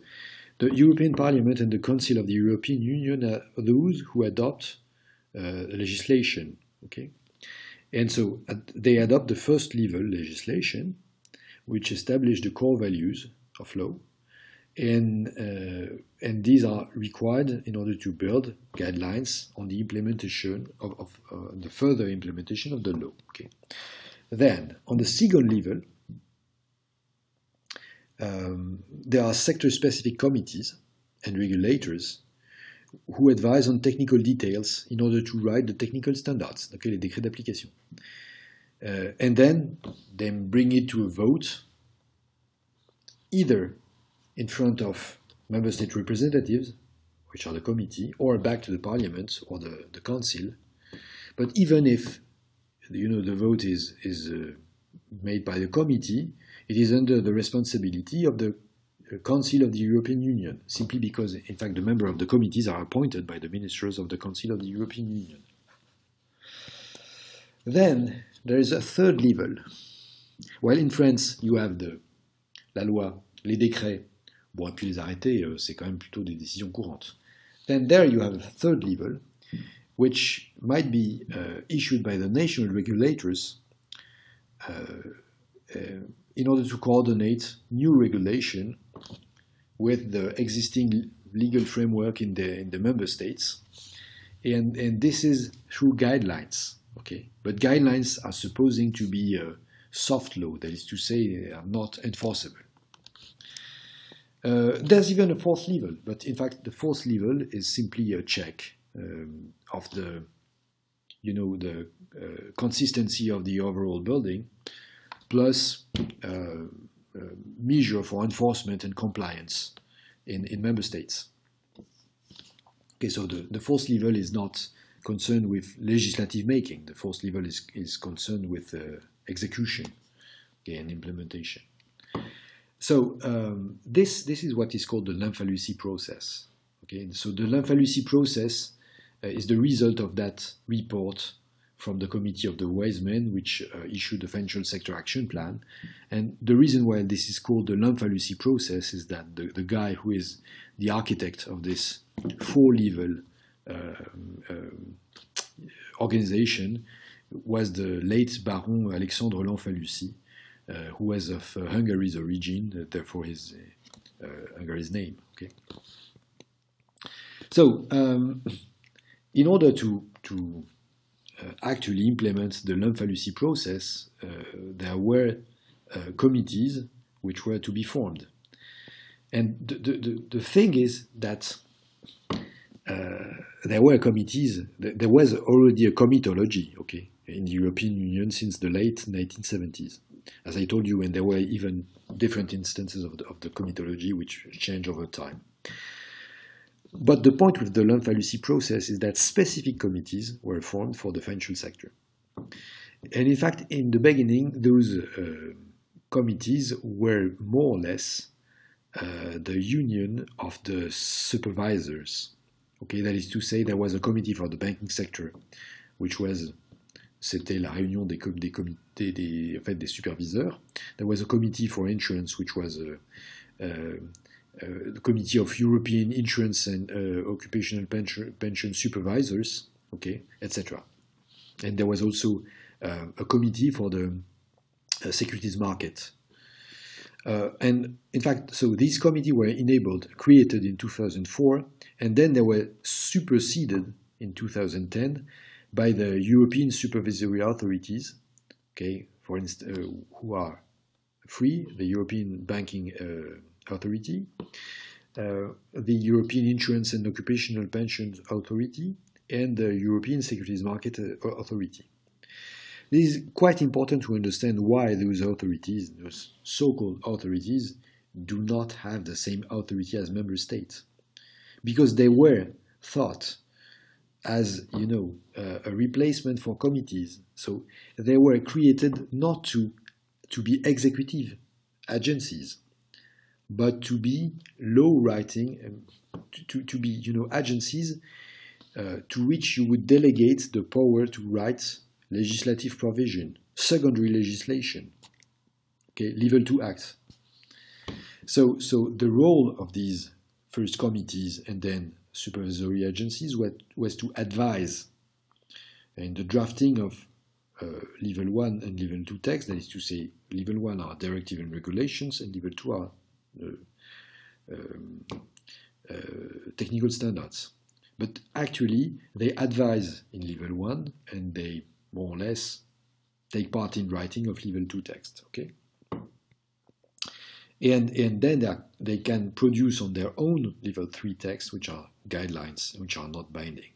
the European Parliament and the Council of the European Union are those who adopt legislation. Okay, and so they adopt the first level legislation, which established the core values of law. And these are required in order to build guidelines on the implementation of the further implementation of the law. Okay. Then, on the second level, there are sector-specific committees and regulators who advise on technical details in order to write the technical standards, okay, les décrets d'application. And then they bring it to a vote, either in front of member state representatives, which are the committee, or back to the parliament or the council. But even if the vote is made by the committee, it is under the responsibility of the Council of the European Union, simply because, in fact, the members of the committees are appointed by the ministers of the Council of the European Union. Then there is a third level. Well, in France, you have la loi, les décrets. Bon, et puis les arrêtés, c'est quand même plutôt des décisions courantes. Then there you have a third level, which might be issued by the national regulators in order to coordinate new regulation with the existing legal framework in the member states. And this is through guidelines, okay? But guidelines are supposing to be soft law, that is to say, they are not enforceable. There's even a fourth level, but in fact the fourth level is simply a check of the consistency of the overall building, plus measure for enforcement and compliance in member states. Okay, so the fourth level is not concerned with legislative making. The fourth level is concerned with execution, okay, and implementation. So this is what is called the Lamfalussy process. Okay, so the Lamfalussy process is the result of that report from the Committee of the Wise Men, which issued the Financial Sector Action Plan. And the reason why this is called the Lamfalussy process is that the guy who is the architect of this four-level organization was the late Baron Alexandre Lamfalussy, who was of Hungary's origin, therefore his Hungary's name. Okay. So, in order to actually implement the Lamfalussy process, there were committees which were to be formed. And the thing is that there were committees, there was already a comitology, okay, in the European Union since the late 1970s. As I told you, and there were even different instances of the comitology which change over time. But the point with the Lamfalussy process is that specific committees were formed for the financial sector. And in fact, in the beginning, those committees were more or less the union of the supervisors. Okay, that is to say, there was a committee for the banking sector, which was c'était la réunion des comités, des superviseurs. There was a committee for insurance, which was the Committee of European Insurance and Occupational Pension Supervisors, okay, etc. And there was also a committee for the securities market. And in fact, so these committees were created in 2004, and then they were superseded in 2010 by the European supervisory authorities, okay, for instance, who are free, the European Banking Authority, the European Insurance and Occupational Pensions Authority, and the European Securities Market Authority. This is quite important to understand why those authorities, those so-called authorities, do not have the same authority as member states, because they were thought as, you know, a replacement for committees. So they were created not to be executive agencies, but to be law writing, to be, you know, agencies to which you would delegate the power to write legislative provision, secondary legislation, okay, level 2 acts. So the role of these first committees and then supervisory agencies was to advise in the drafting of level 1 and level 2 texts. That is to say, level 1 are directive and regulations, and level 2 are technical standards. But actually, they advise in level 1, and they more or less take part in writing of level 2 text. Okay, and then they can produce on their own level 3 texts, which are guidelines, which are not binding.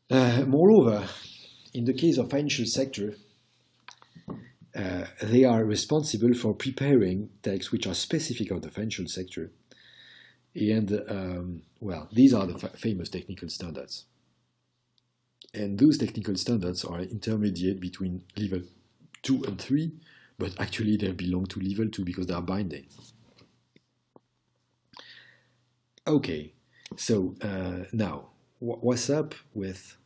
Moreover, in the case of financial sector, they are responsible for preparing texts which are specific of the financial sector. And, well, these are the famous technical standards. And those technical standards are intermediate between level 2 and 3, but actually they belong to level 2 because they are binding. Okay, so now, what's up with...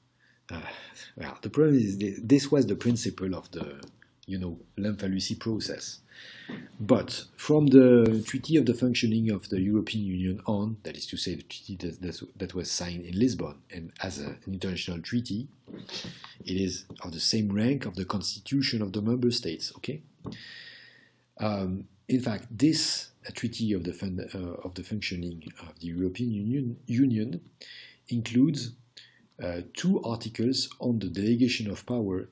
well, the problem is this was the principle of the, you know, Lamfalussy process. But from the Treaty of the Functioning of the European Union on, that is to say, the treaty that was signed in Lisbon, and as an international treaty, it is of the same rank of the constitution of the member states. Okay. In fact, this Treaty of the Functioning of the European Union includes 2 articles on the delegation of power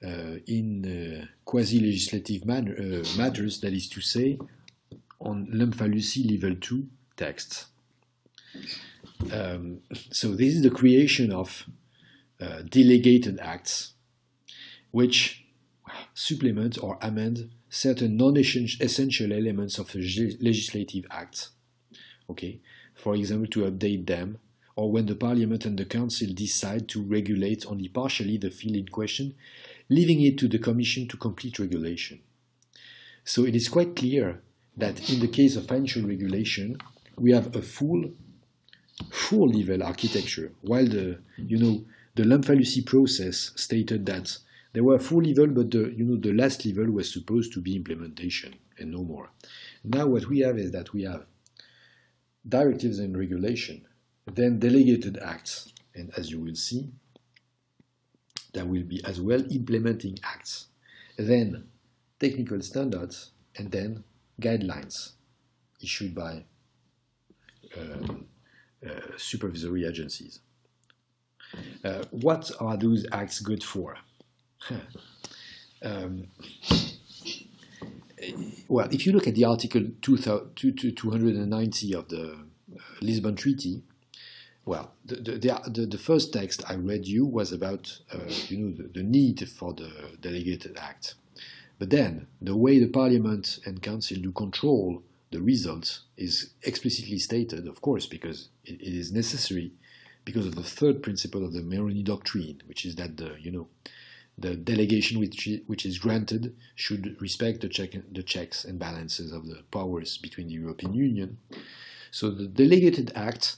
in quasi-legislative matters, that is to say, on Lamfalussy level 2 texts. So this is the creation of delegated acts which supplement or amend certain non-essential elements of the legislative acts. Okay, for example, to update them, or when the Parliament and the Council decide to regulate only partially the field in question, leaving it to the Commission to complete regulation. So it is quite clear that in the case of financial regulation, we have a full level architecture, while the Lamfalussy process stated that there were full level, but the last level was supposed to be implementation and no more. Now what we have is that we have directives and regulation, then delegated acts, and as you will see, there will be as well implementing acts, then technical standards, and then guidelines issued by supervisory agencies. What are those acts good for? Well, if you look at the Article 290 of the Lisbon Treaty, well, the first text I read you was about the need for the delegated act. But then the way the Parliament and Council do control the results is explicitly stated, of course, because it is necessary because of the third principle of the Meroni Doctrine, which is that the delegation which is granted should respect the checks and balances of the powers between the European Union. So the delegated act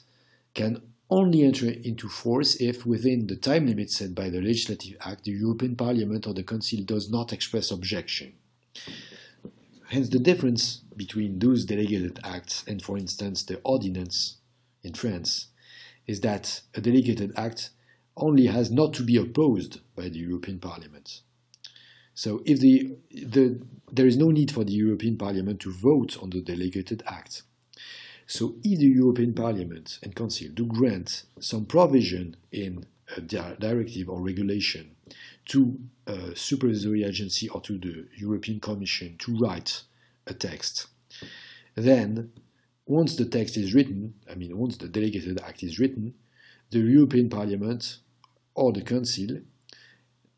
can only enter into force if, within the time limit set by the legislative act, the European Parliament or the Council does not express objection. Hence the difference between those delegated acts and, for instance, the ordinance in France is that a delegated act only has not to be opposed by the European Parliament. So if there is no need for the European Parliament to vote on the delegated act. So if the European Parliament and Council do grant some provision in a directive or regulation to a supervisory agency or to the European Commission to write a text, then once the text is written, once the delegated act is written, the European Parliament or the Council,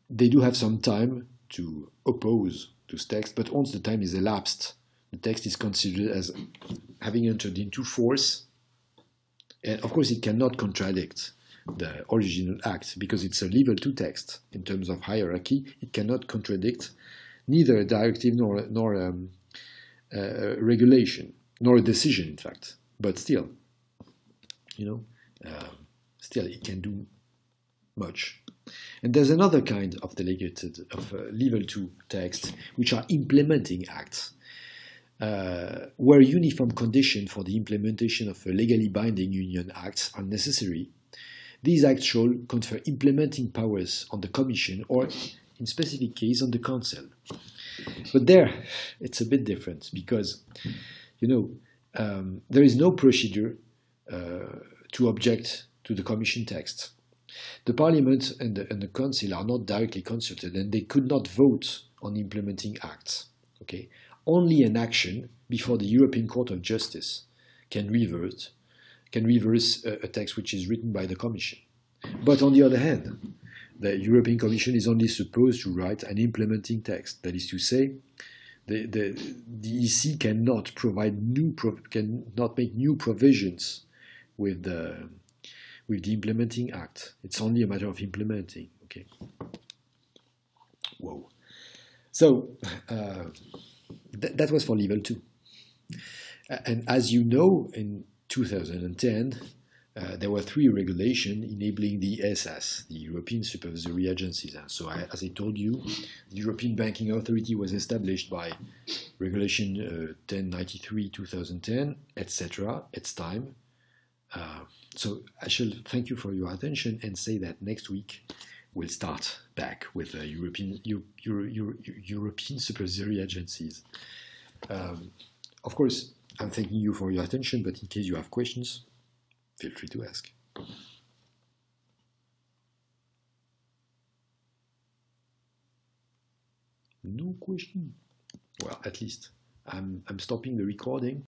they do have some time to oppose this text, but once the time is elapsed, the text is considered as having entered into force. And of course, it cannot contradict the original act because it's a level 2 text in terms of hierarchy. It cannot contradict neither a directive nor a regulation, nor a decision, in fact. But still, still it can do much. And there's another kind of delegated, level 2 text, which are implementing acts, where uniform conditions for the implementation of legally binding union acts are necessary. These acts shall confer implementing powers on the Commission or, in specific case, on the Council. But there, it's a bit different because, there is no procedure to object to the Commission text. The Parliament and the Council are not directly consulted, and they could not vote on implementing acts. Okay? Only an action before the European Court of Justice can reverse a text which is written by the Commission. But on the other hand, the European Commission is only supposed to write an implementing text. That is to say, the EC cannot cannot make new provisions with the implementing act. It's only a matter of implementing. Okay. Whoa. So that was for level 2. And as you know, in 2010, there were 3 regulations enabling the ESAs, the European Supervisory Agencies. So as I told you, the European Banking Authority was established by Regulation 1093-2010, etc. It's time. So I shall thank you for your attention and say that next week we'll start back with European supervisory agencies. Of course, I'm thanking you for your attention, but in case you have questions, feel free to ask. No question? Well, at least I'm stopping the recording.